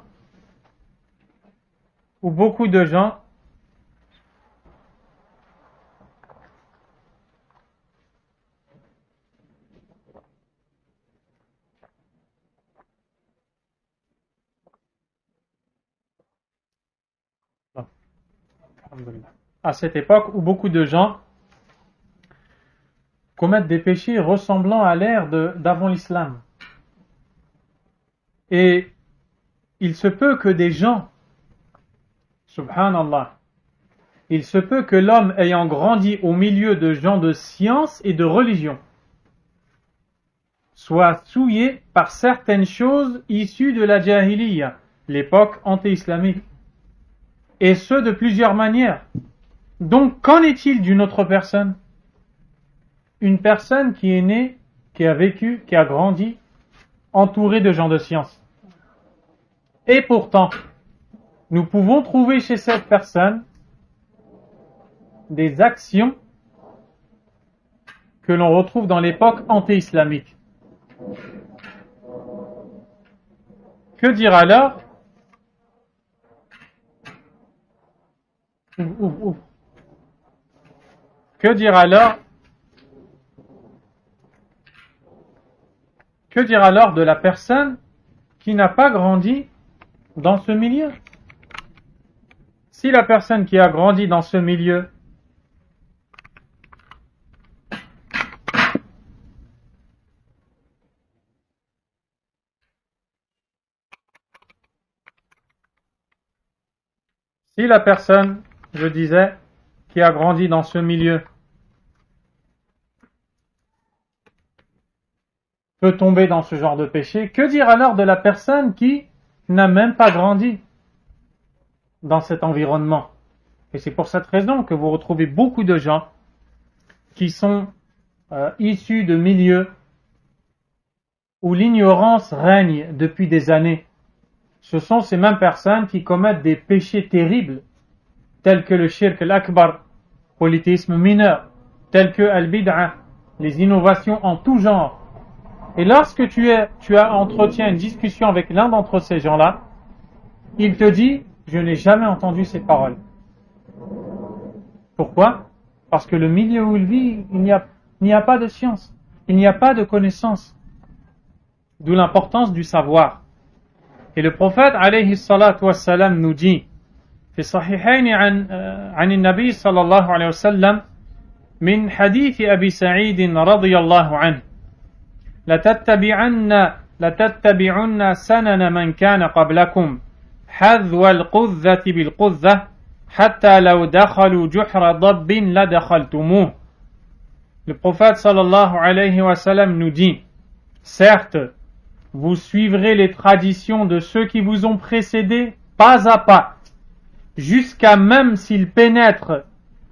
commettent des péchés ressemblant à l'ère d'avant l'islam. Et il se peut que des gens, subhanallah, il se peut que l'homme ayant grandi au milieu de gens de science et de religion soit souillé par certaines choses issues de la jahiliya, l'époque anté-islamique, et ce de plusieurs manières. Donc, qu'en est-il d'une autre personne? Une personne qui est née, qui a vécu, qui a grandi, entourée de gens de science. Et pourtant, nous pouvons trouver chez cette personne des actions que l'on retrouve dans l'époque anté-islamique. Que dire alors? Que dire alors de la personne qui n'a pas grandi dans ce milieu? Si la personne qui a grandi dans ce milieu je disais, qui a grandi dans ce milieu peut tomber dans ce genre de péché, que dire alors de la personne qui n'a même pas grandi dans cet environnement? Et c'est pour cette raison que vous retrouvez beaucoup de gens qui sont issus de milieux où l'ignorance règne depuis des années. Ce sont ces mêmes personnes qui commettent des péchés terribles, tels que le shirk al-akbar, polythéisme mineur, tels que al-bid'a, les innovations en tout genre. Et lorsque tu entretiens une discussion avec l'un d'entre ces gens-là, il te dit, je n'ai jamais entendu ces paroles. Pourquoi? Parce que le milieu où il vit, il n'y a pas de science, il n'y a pas de connaissance. D'où l'importance du savoir. Et le prophète alayhi salatu wassalam nous dit في الصحيحين عن النبي صلى الله عليه وسلم من حديث أبي سعيد رضي الله عنه لتتبعن سنن من كان قبلكم حذو القذة بالقذة حتى لو دخلوا جحر ضب لدخلتموه. Le prophète sallallahu alayhi wa sallam nous dit, certes, vous suivrez les traditions de ceux qui vous ont précédés pas à pas, jusqu'à même s'ils pénètrent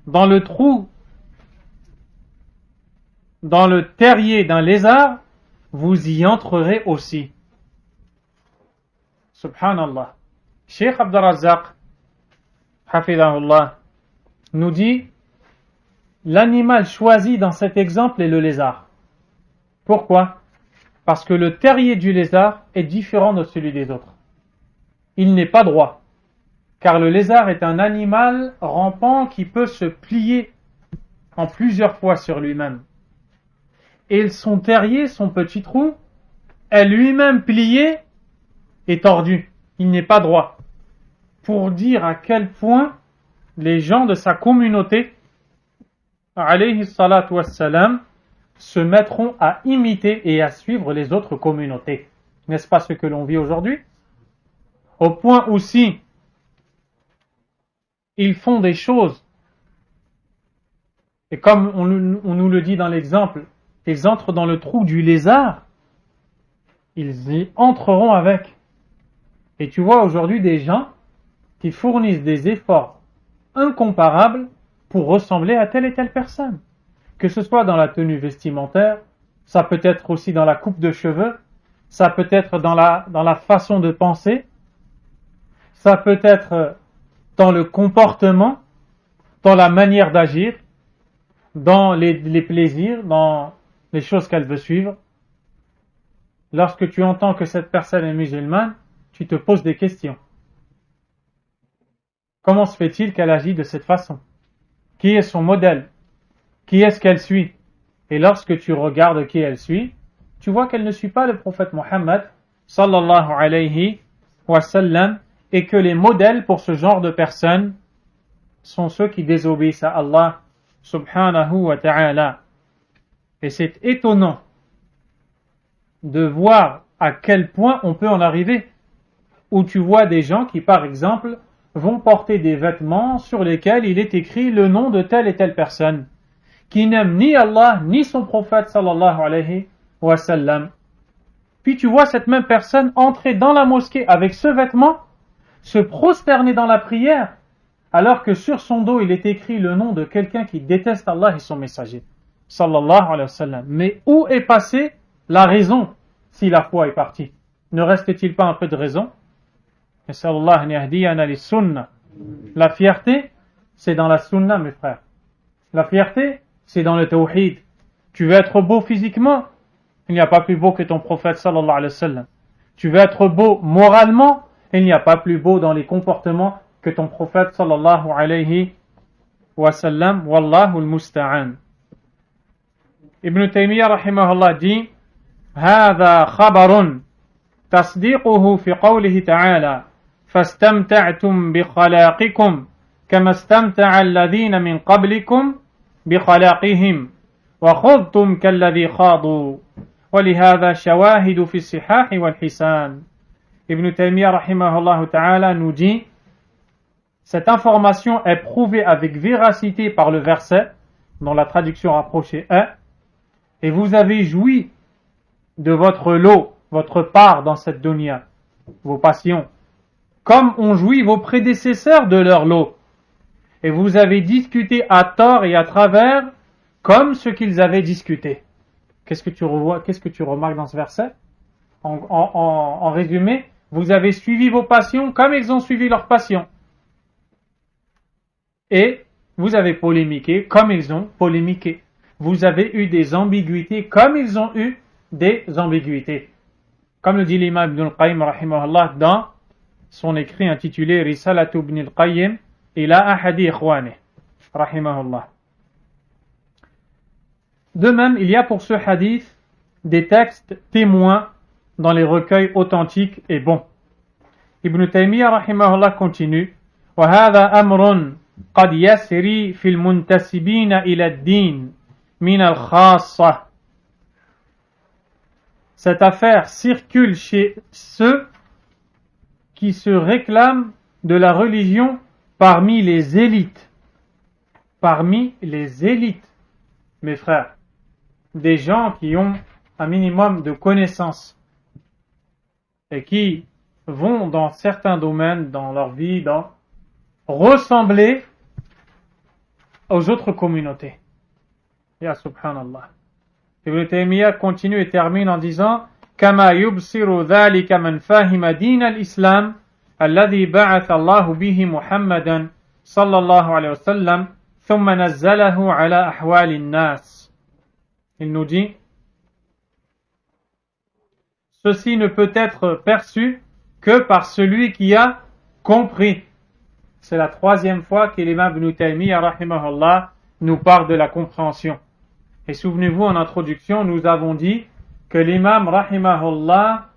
dans le trou, dans le terrier d'un lézard, vous y entrerez aussi. Subhanallah. Cheikh Abdul Razzaq, hafidahullah, nous dit, l'animal choisi dans cet exemple est le lézard. Pourquoi? Parce que le terrier du lézard est différent de celui des autres. Il n'est pas droit, car le lézard est un animal rampant qui peut se plier en plusieurs fois sur lui-même. Et son terrier, son petit trou, est lui-même plié et tordu. Il n'est pas droit. Pour dire à quel point les gens de sa communauté, alayhi salatu wassalam, se mettront à imiter et à suivre les autres communautés. N'est-ce pas ce que l'on vit aujourd'hui? Au point où si ils font des choses, et comme on nous le dit dans l'exemple, ils entrent dans le trou du lézard, ils y entreront avec. Et tu vois aujourd'hui des gens qui fournissent des efforts incomparables pour ressembler à telle et telle personne. Que ce soit dans la tenue vestimentaire, ça peut être aussi dans la coupe de cheveux, ça peut être dans la façon de penser, ça peut être dans le comportement, dans la manière d'agir, dans les plaisirs, dans les choses qu'elle veut suivre. Lorsque tu entends que cette personne est musulmane, tu te poses des questions. Comment se fait-il qu'elle agit de cette façon? Qui est son modèle? Qui est-ce qu'elle suit? Et lorsque tu regardes qui elle suit, tu vois qu'elle ne suit pas le prophète Mohammed sallallahu alayhi wa sallam, et que les modèles pour ce genre de personnes sont ceux qui désobéissent à Allah subhanahu wa ta'ala. Et c'est étonnant de voir à quel point on peut en arriver, où tu vois des gens qui, par exemple, vont porter des vêtements sur lesquels il est écrit le nom de telle et telle personne, qui n'aime ni Allah ni son prophète sallallahu alayhi wa sallam. Puis tu vois cette même personne entrer dans la mosquée avec ce vêtement, se prosterner dans la prière, alors que sur son dos il est écrit le nom de quelqu'un qui déteste Allah et son messager sallallahu alayhi wa sallam. Mais où est passée la raison si la foi est partie? Ne reste-t-il pas un peu de raison? La fierté, c'est dans la sunna, mes frères. La fierté, c'est dans le tawhid. Tu veux être beau physiquement? Il n'y a pas plus beau que ton prophète sallallahu alayhi wa sallam. Tu veux être beau moralement? Il n'y a pas plus beau dans les comportements que ton prophète sallallahu alayhi wa sallam. Wallahu al-musta'an. Ibn Taymiyyah rahimahullah dit: هذا خبر تصديقه في قوله تعالى فاستمتعتم بخلاقكم كما استمتع الذين من قبلكم بخلاقهم وخضتم كالذي خاضوا ولهذا شواهد في الصحاح والحسان. Ibn Taymiyyah rahimahullah ta'ala nous dit: cette information est prouvée avec véracité par le verset dont la traduction rapprochée est: et vous avez joui de votre lot, votre part dans cette dunya, vos passions, comme ont joui vos prédécesseurs de leur lot. Et vous avez discuté à tort et à travers, comme ce qu'ils avaient discuté. Qu'est-ce que tu remarques dans ce verset? En résumé, vous avez suivi vos passions comme ils ont suivi leurs passions. Et vous avez polémiqué comme ils ont polémiqué. Vous avez eu des ambiguïtés comme ils ont eu des ambiguïtés. Comme le dit l'imam Ibn al-Qayyim rahimahullah dans son écrit intitulé Risalatu Ibn al-Qayyim ila ahadi ikhwanih rahimahullah. De même, il y a pour ce hadith des textes témoins dans les recueils authentiques et bons. Ibn Taymiyyah rahimahullah continue: وهذا أمر قد يسري في المنتسبين إلى الدين من الخاصة. Cette affaire circule chez ceux qui se réclament de la religion parmi les élites. Parmi les élites, mes frères, des gens qui ont un minimum de connaissances et qui vont dans certains domaines dans leur vie ressembler aux autres communautés. Ya subhanallah. Ibn Taymiyyah continue et termine en disant كما يبصر ذلك من فهم دين الإسلام الذي بعث الله به محمدا صلى الله عليه وسلم ثم نزله على أحوال الناس. Il nous dit ceci ne peut être perçu que par celui qui a compris. C'est la troisième fois que l'imam Ibn Taymiyyah rahimahullah nous parle de la compréhension. Et souvenez-vous, en introduction, nous avons dit que l'imam rahimahullah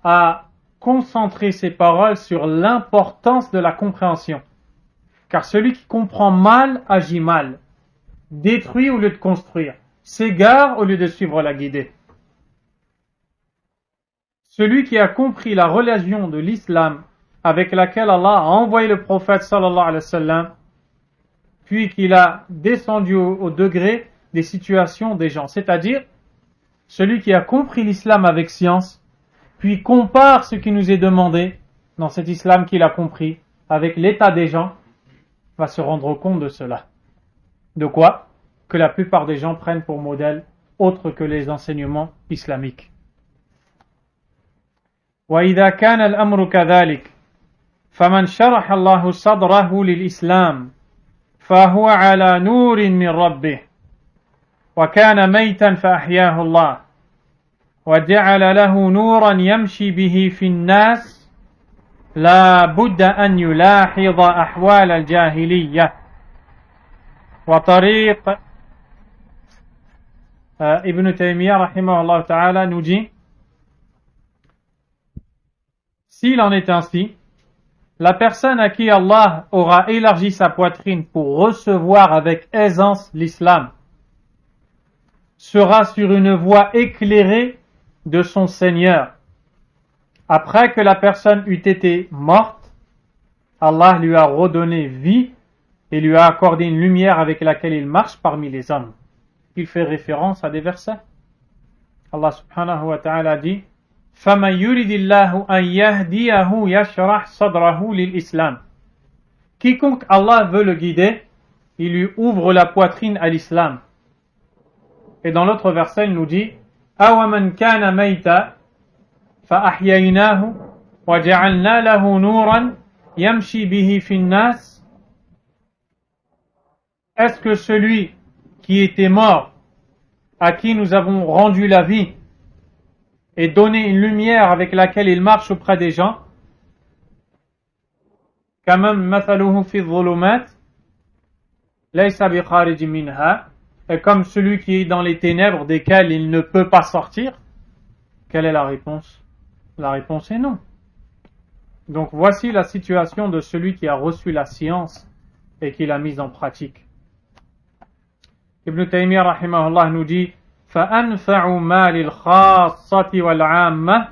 a concentré ses paroles sur l'importance de la compréhension. Car celui qui comprend mal agit mal, détruit au lieu de construire, s'égare au lieu de suivre la guidée. Celui qui a compris la religion de l'islam avec laquelle Allah a envoyé le prophète sallallahu alayhi wa sallam, puis qu'il a descendu au degré des situations des gens, c'est-à-dire celui qui a compris l'islam avec science, puis compare ce qui nous est demandé dans cet islam qu'il a compris avec l'état des gens, va se rendre compte de cela. De quoi? Que la plupart des gens prennent pour modèle autre que les enseignements islamiques. وإذا كان الأمر كذلك فمن شرح الله صدره للإسلام فهو على نور من ربه وكان ميتا فأحياه الله وجعل له نورا يمشي به في الناس لا بد أن يلاحظ أحوال الجاهلية وطريق Ibn Taymiyyah rahimahullah ta'ala nous dit s'il en est ainsi, la personne à qui Allah aura élargi sa poitrine pour recevoir avec aisance l'islam sera sur une voie éclairée de son Seigneur. Après que la personne eût été morte, Allah lui a redonné vie et lui a accordé une lumière avec laquelle il marche parmi les hommes. Il fait référence à des versets. Allah subhanahu wa ta'ala dit فَمَنْ يُرِدِ اللَّهُ أَنْ يَهْدِيَهُ يَشْرَحْ صَدْرَهُ لِلْإِسْلَامِ. Quiconque Allah veut le guider, il lui ouvre la poitrine à l'islam. Et dans l'autre verset, il nous dit أَوَمَنْ كَانَ مَيْتًا فَأَحْيَيْنَاهُ وَجَعَلْنَا لَهُ نُورًا يَمْشِي بِهِ فِي النَّاسِ. Est-ce que celui qui était mort, à qui nous avons rendu la vie et donné une lumière avec laquelle il marche auprès des gens, كَمَنْ مَثَلُهُ فِي الظُّلُمَاتِ لَيْسَ بِخَارِجٍ مِنْهَا, et comme celui qui est dans les ténèbres desquelles il ne peut pas sortir. Quelle est la réponse? La réponse est non. Donc voici la situation de celui qui a reçu la science et qui l'a mise en pratique. Ibn Taymiyyah rahimahullah nous dit فَأَنْفَعُ مَا لِلْخَاصَّةِ وَالْعَامَّةِ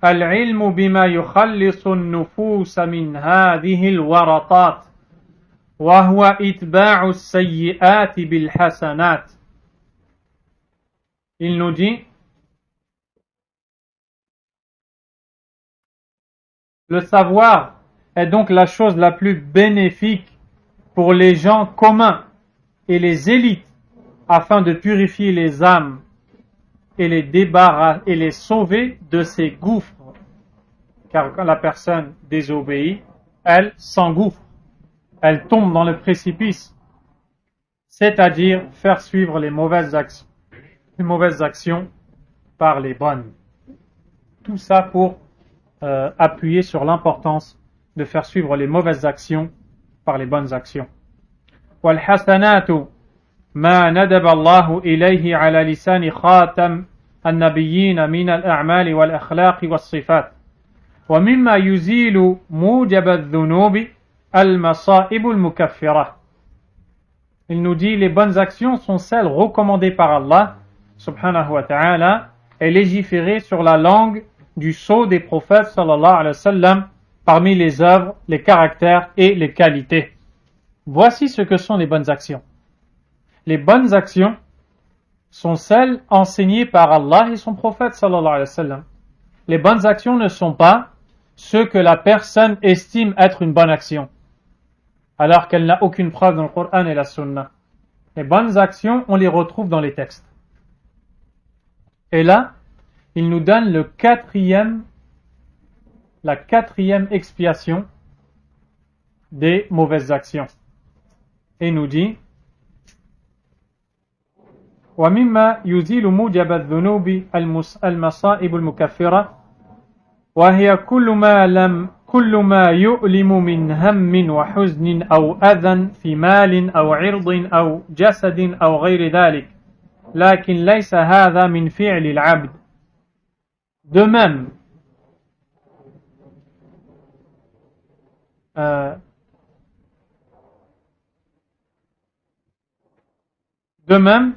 الْعِلْمُ بِمَا يُخَلِّصُ النُّفُوسَ مِنْ هَذِهِ الْوَرَطَاتِ وَهُوَ إِتْبَاعُ السَّيِّئَاتِ بِالْحَسَنَاتِ. Il nous dit le savoir est donc la chose la plus bénéfique pour les gens communs et les élites afin de purifier les âmes et les débarrasser et les sauver de ces gouffres. Car quand la personne désobéit, elle s'engouffre, elle tombe dans le précipice, c'est-à-dire faire suivre les mauvaises actions par les bonnes. Tout ça pour appuyer sur l'importance de faire suivre les mauvaises actions par les bonnes actions. والحسنات ما ندب الله إليه على لسان خاتم النبيين من الأعمال والأخلاق والصفات ومما يزيل موجب الذنوب المصائب المكفرة. Il nous dit les bonnes actions sont celles recommandées par Allah subhanahu wa ta'ala et légiférées sur la langue du sceau des prophètes sallallahu alayhi wa sallam parmi les œuvres, les caractères et les qualités. Voici ce que sont les bonnes actions. Les bonnes actions sont celles enseignées par Allah et son prophète sallallahu alayhi wa sallam. les bonnes actions ne sont pas ce que la personne estime être une bonne action, alors qu'elle n'a aucune preuve dans le Coran et la Sunna. Les bonnes actions, on les retrouve dans les textes. Et là, il nous donne la quatrième expiation des mauvaises actions. Et nous dit وَمِمَّا يُزِيلُ مُوجَبَ الذُّنُوبِ الْمَصَائِبُ الْمُكَفِّرَةِ وهي كل ما يؤلم من هم وحزن أو أذى في مال أو عرض أو جسد أو غير ذلك لكن ليس هذا من فعل العبد. De même,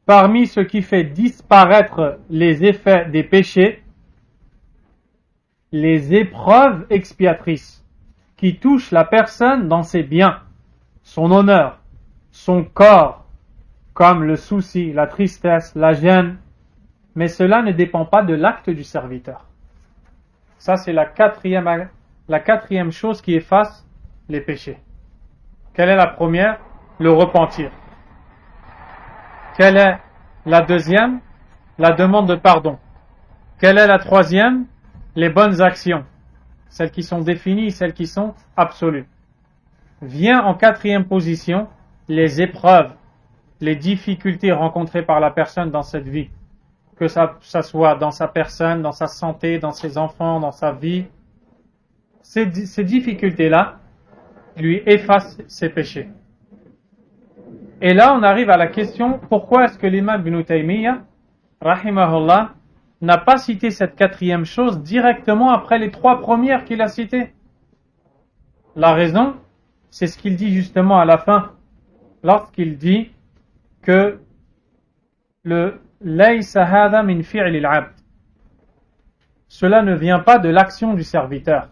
parmi ce qui fait disparaître les effets des péchés, les épreuves expiatrices qui touchent la personne dans ses biens, son honneur, son corps, comme le souci, la tristesse, la gêne, mais cela ne dépend pas de l'acte du serviteur. Ça, c'est la quatrième chose qui efface les péchés. Quelle est la première? Le repentir. Quelle est la deuxième? La demande de pardon. Quelle est la troisième? Les bonnes actions, celles qui sont définies, celles qui sont absolues. Vient en quatrième position les épreuves, les difficultés rencontrées par la personne dans cette vie, que ça soit dans sa personne, dans sa santé, dans ses enfants, dans sa vie. Ces difficultés-là lui effacent ses péchés. Et là, on arrive à la question, pourquoi est-ce que l'imam Ibn Taymiyyah, rahimahullah, n'a pas cité cette quatrième chose directement après les trois premières qu'il a citées? La raison, c'est ce qu'il dit justement à la fin, lorsqu'il dit que laysa hadha min fi'li al-'abd. Cela ne vient pas de l'action du serviteur.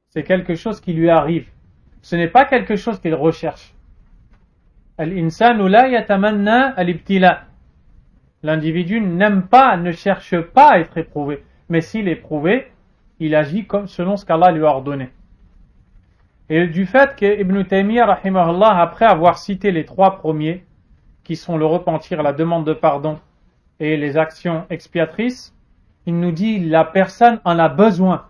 C'est quelque chose qui lui arrive. Ce n'est pas quelque chose qu'il recherche. Al-insanu la yatamanna al-ibtila. L'individu n'aime pas, ne cherche pas à être éprouvé. Mais s'il est éprouvé, il agit comme selon ce qu'Allah lui a ordonné. Et du fait que Ibn Taymiyyah, rahimahullah, après avoir cité les trois premiers, qui sont le repentir, la demande de pardon et les actions expiatrices, il nous dit la personne en a besoin.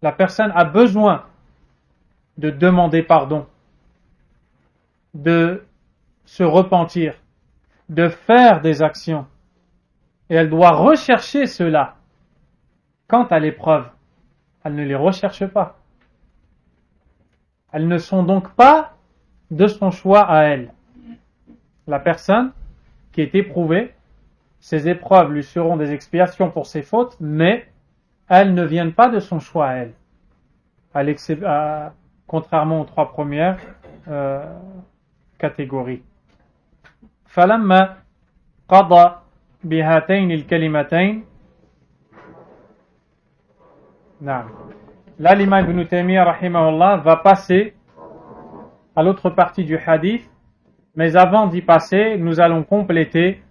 La personne a besoin de demander pardon, de se repentir, de faire des actions. Et elle doit rechercher cela. Quant à l'épreuve, elle ne les recherche pas. Elles ne sont donc pas de son choix à elle. La personne qui est éprouvée, ces épreuves lui seront des expiations pour ses fautes, mais elles ne viennent pas de son choix à elle, contrairement aux trois premières catégories. فلما قضى بهاتين الكلمتين نعم. Là, l'imam Ibn Taymiyyah rahimahullah va passer à l'autre partie du hadith, mais avant d'y passer, nous allons compléter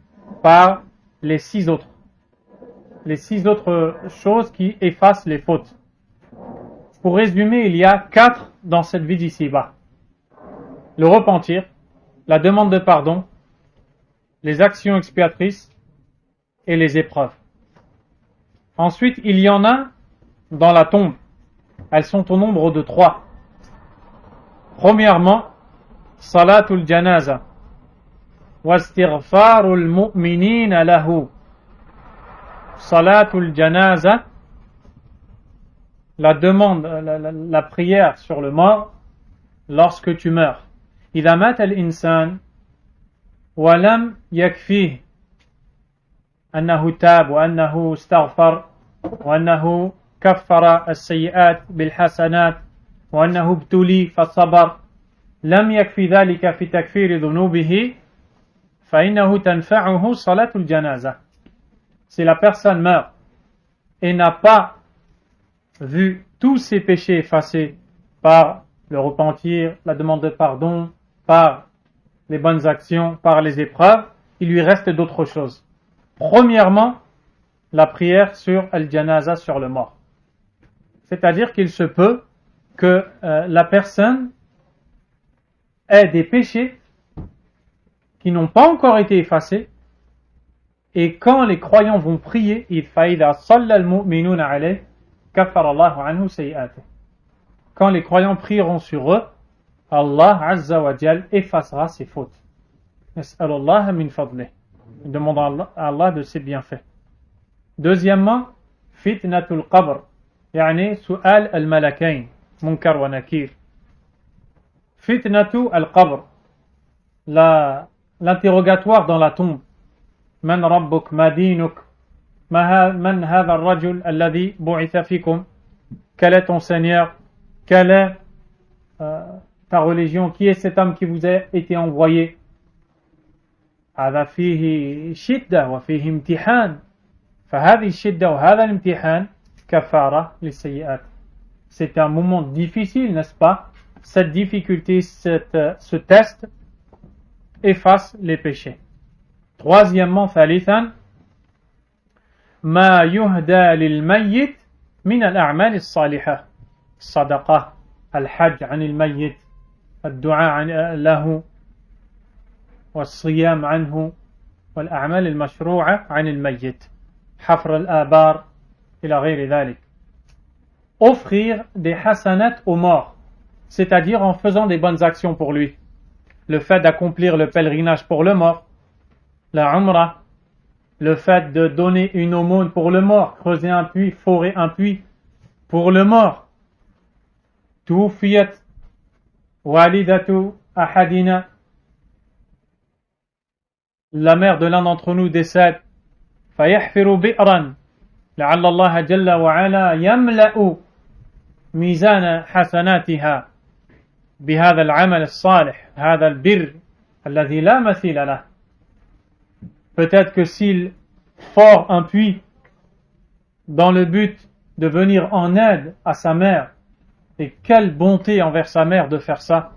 par les six autres choses qui effacent les fautes. Pour résumer, il y a 4 dans cette vie d'ici-bas. Le repentir, la demande de pardon, les actions expiatrices et les épreuves. Ensuite, il y en a dans la tombe. Elles sont au nombre de 3. Premièrement, salatul janaza wastighfarul mu'minina lahu. Salatul janaza, la demande, la prière sur le mort lorsque tu meurs. إذا مات الإنسان ولم يكفيه أنه تاب وأنه استغفر وأنه كفر السيئات بالحسنات وأنه ابتلي فصبر لم يكفي ذلك في تكفير ذنوبه فإنه تنفعه صلاة الجنازة. Si la personne meurt et n'a pas vu tous ses péchés effacés par le repentir, la demande de pardon, par les bonnes actions, par les épreuves, il lui reste d'autres choses. Premièrement, la prière sur al-janaza, sur le mort. C'est-à-dire qu'il se peut que la personne ait des péchés qui n'ont pas encore été effacés, et quand les croyants vont prier, quand les croyants prieront sur eux, Allah Azza wa Jal effacera ses fautes. Nas'alullah min fadlih. Demandons à Allah de ses bienfaits. Deuxièmement, fitnatul qabr, yani su'al al-malakain, munkar wa nakir. Fitnatu al-qabr, l'interrogatoire dans la tombe. Man rabbuk, ma dinuk, man hadha ar-rajul alladhi bu'itha fikum. Quel est ton Seigneur? Quelle est ta religion? Qui est cet homme qui vous a été envoyé? هذا فيه شدة وفيه امتحان فهذه الشدة وهذا الامتحان كفارة للسيئات. C'est un moment difficile, n'est-ce pas? Cette difficulté, ce test efface les péchés. Troisièmement, ثالثا ما يهدى للميت من الأعمال الصالحة، الصدقة، الحج عن الميت، الدعاء له، والصيام عنه، والأعمال المشروعة عن الميت، حفر الآبار إلى غير ذلك. Offrir des hasanat aux morts, c'est-à-dire en faisant des bonnes actions pour lui. Le fait d'accomplir le pèlerinage pour le mort, la umrah, le fait de donner une aumône pour le mort, creuser un puits, forer un puits pour le mort. Tuwfiyat walidatu ahadina, la mère de l'un d'entre nous décède. فيحفر بئرا لعل الله جل وعلا يملأ ميزان حسناتها بهذا العمل الصالح هذا البر الذي لا مثيل له. Peut-être que s'il fore un puits dans le but de venir en aide à sa mère, et quelle bonté envers sa mère de faire ça,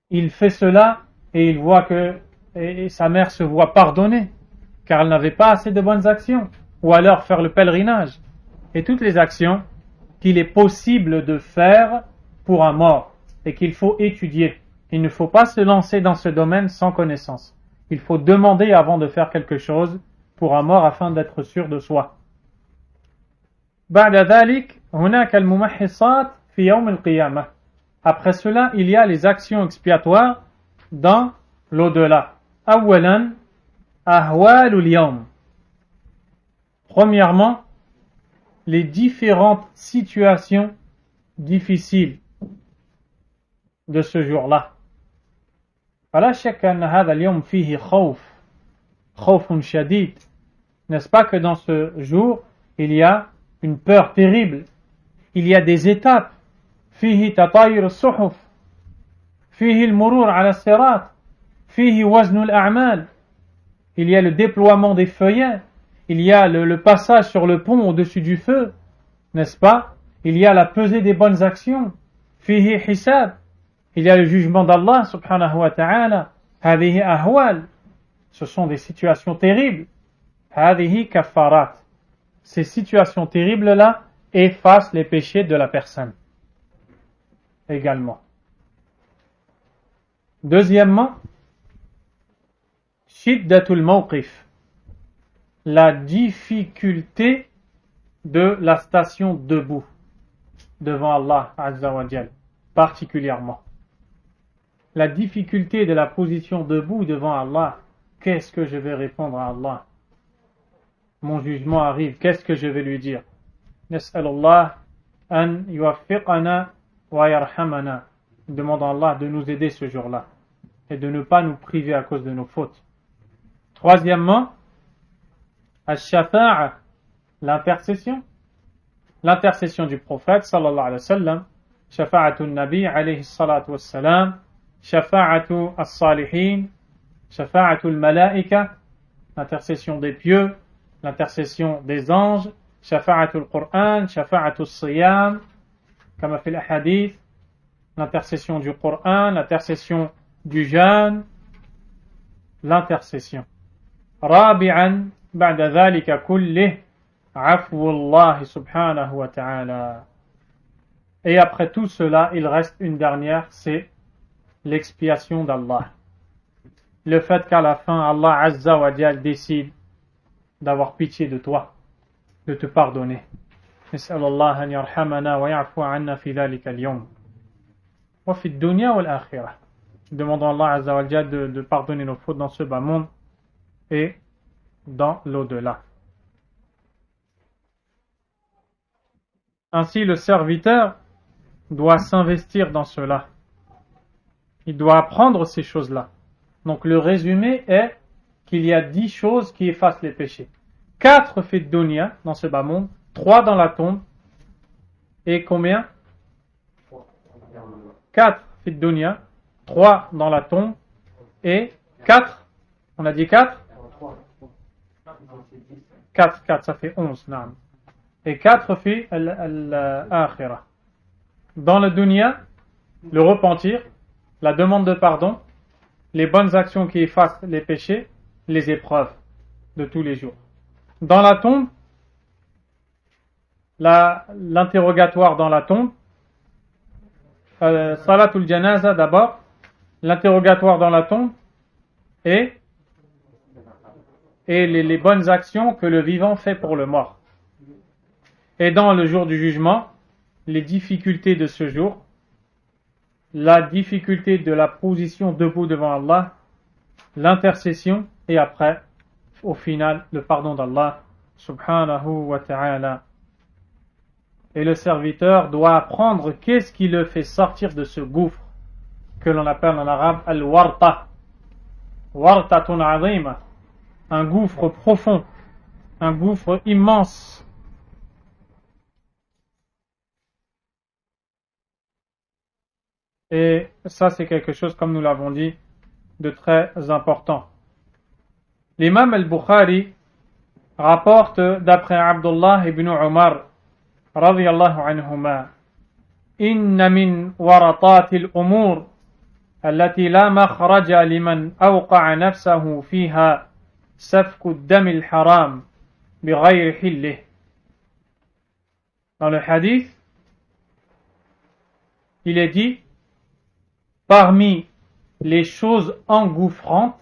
il fait cela et il voit que sa mère se voit pardonner car elle n'avait pas assez de bonnes actions, ou alors faire le pèlerinage et toutes les actions qu'il est possible de faire pour un mort et qu'il faut étudier. Il ne faut pas se lancer dans ce domaine sans connaissance. Il faut demander avant de faire quelque chose pour un mort afin d'être sûr de soi. بعد ذلك هناك الممحصات في يوم القيامة. Après cela, il y a les actions expiatoires dans l'au-delà. أولا أهوال اليوم. Premièrement, les différentes situations difficiles de ce jour-là. فلا شك أن هذا اليوم فيه خوف شديد. N'est-ce pas que dans ce jour, il y a une peur terrible. Il y a des étapes. فيه تطاير الصحف. فيه المرور على الصراط. فيه وزن الأعمال. Il y a le déploiement des feuillets. Il y a le passage sur le pont au-dessus du feu. N'est-ce pas? Il y a la pesée des bonnes actions. فيه حساب. Il y a le jugement d'Allah subhanahu wa ta'ala. هذه أهوال. Ce sont des situations terribles. هذه كفارات. Ces situations terribles-là effacent les péchés de la personne. Également. Deuxièmement, shiddatul mawqif, la difficulté de la station debout devant Allah Azza wa Jal, particulièrement. La difficulté de la position debout devant Allah. Qu'est-ce que je vais répondre à Allah? Mon jugement arrive, qu'est-ce que je vais lui dire? Nas'alullah an yuwaffiqana wa yarhamana. Demandons à Allah de nous aider ce jour-là et de ne pas nous priver à cause de nos fautes. Troisièmement, ash-shafa'a, l'intercession. L'intercession du prophète sallallahu alayhi wa sallam, shafa'atu nabi alayhi salatu wassalam, shafa'atu as-salihin, shafa'atu al-malaika, l'intercession des pieux, l'intercession des anges, shafa'atu al-Qur'an, shafa'atu as-siyam, kama fil ahadith, l'intercession du Coran, l'intercession du jeûne, l'intercession. Rabi'an بعد ذلك كله عفو الله سبحانه وتعالى. Et après tout cela, il reste une dernière, c'est l'expiation d'Allah. Le fait qu'à la fin, Allah Azza wa Jal décide d'avoir pitié de toi, de te pardonner. نسأل الله أن يرحمنا ويعفو عنا في ذلك اليوم وفي الدنيا والآخرة. Demandons à Allah Azza wa Jal de pardonner nos fautes dans ce bas monde et dans l'au-delà. Ainsi, le serviteur doit s'investir dans cela. Il doit apprendre ces choses-là. Donc le résumé est qu'il y a 10 choses qui effacent les péchés. 4 faits de dunya dans ce bas monde, 3 dans la tombe, et combien? 4 faits de dunya, 3 dans la tombe, et 4, on a dit 4? 4, ça fait 11, naam. Et 4 faits al-akhirah. Dans le dunya, le repentir, la demande de pardon, les bonnes actions qui effacent les péchés, les épreuves de tous les jours. Dans la tombe, l'interrogatoire dans la tombe, salatul janaza d'abord, l'interrogatoire dans la tombe et les bonnes actions que le vivant fait pour le mort. Et dans le jour du jugement, les difficultés de ce jour, la difficulté de la position debout devant Allah, l'intercession et après, au final, le pardon d'Allah subhanahu wa ta'ala. Et le serviteur doit apprendre qu'est-ce qui le fait sortir de ce gouffre que l'on appelle en arabe al-warta. Wartatun azima, un gouffre profond, un gouffre immense. Et ça, c'est quelque chose, comme nous l'avons dit, de très important. L'imam al-Bukhari rapporte d'après Abdullah ibn Umar radiyallahu anhuma, inna min waratat al-umur التي لا مخرج لمن أوقع نفسه فيها سفك الدم الحرام بغير حله. Dans le hadith, il est dit, parmi les choses engouffrantes,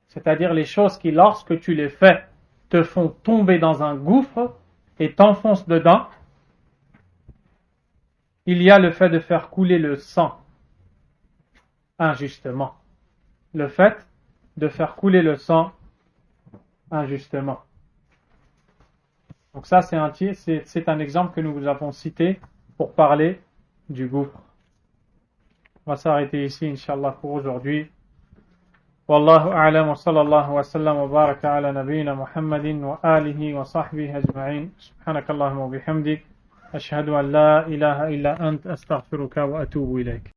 c'est-à-dire les choses qui, lorsque tu les fais, te font tomber dans un gouffre et t'enfoncent dedans, il y a le fait de faire couler le sang injustement. Le fait de faire couler le sang injustement. Donc ça, c'est un exemple que nous vous avons cité pour parler du gouffre. On va s'arrêter ici, Inch'Allah, pour aujourd'hui. Wallahu a'lam wa sallallahu wa sallam wa baraka ala nabiyyina Muhammadin wa alihi wa sahbihi ajma'in. Subhanakallahumma wa bihamdik. Ashhadu an la ilaha illa ant astaghfiruka wa atubu ilayk.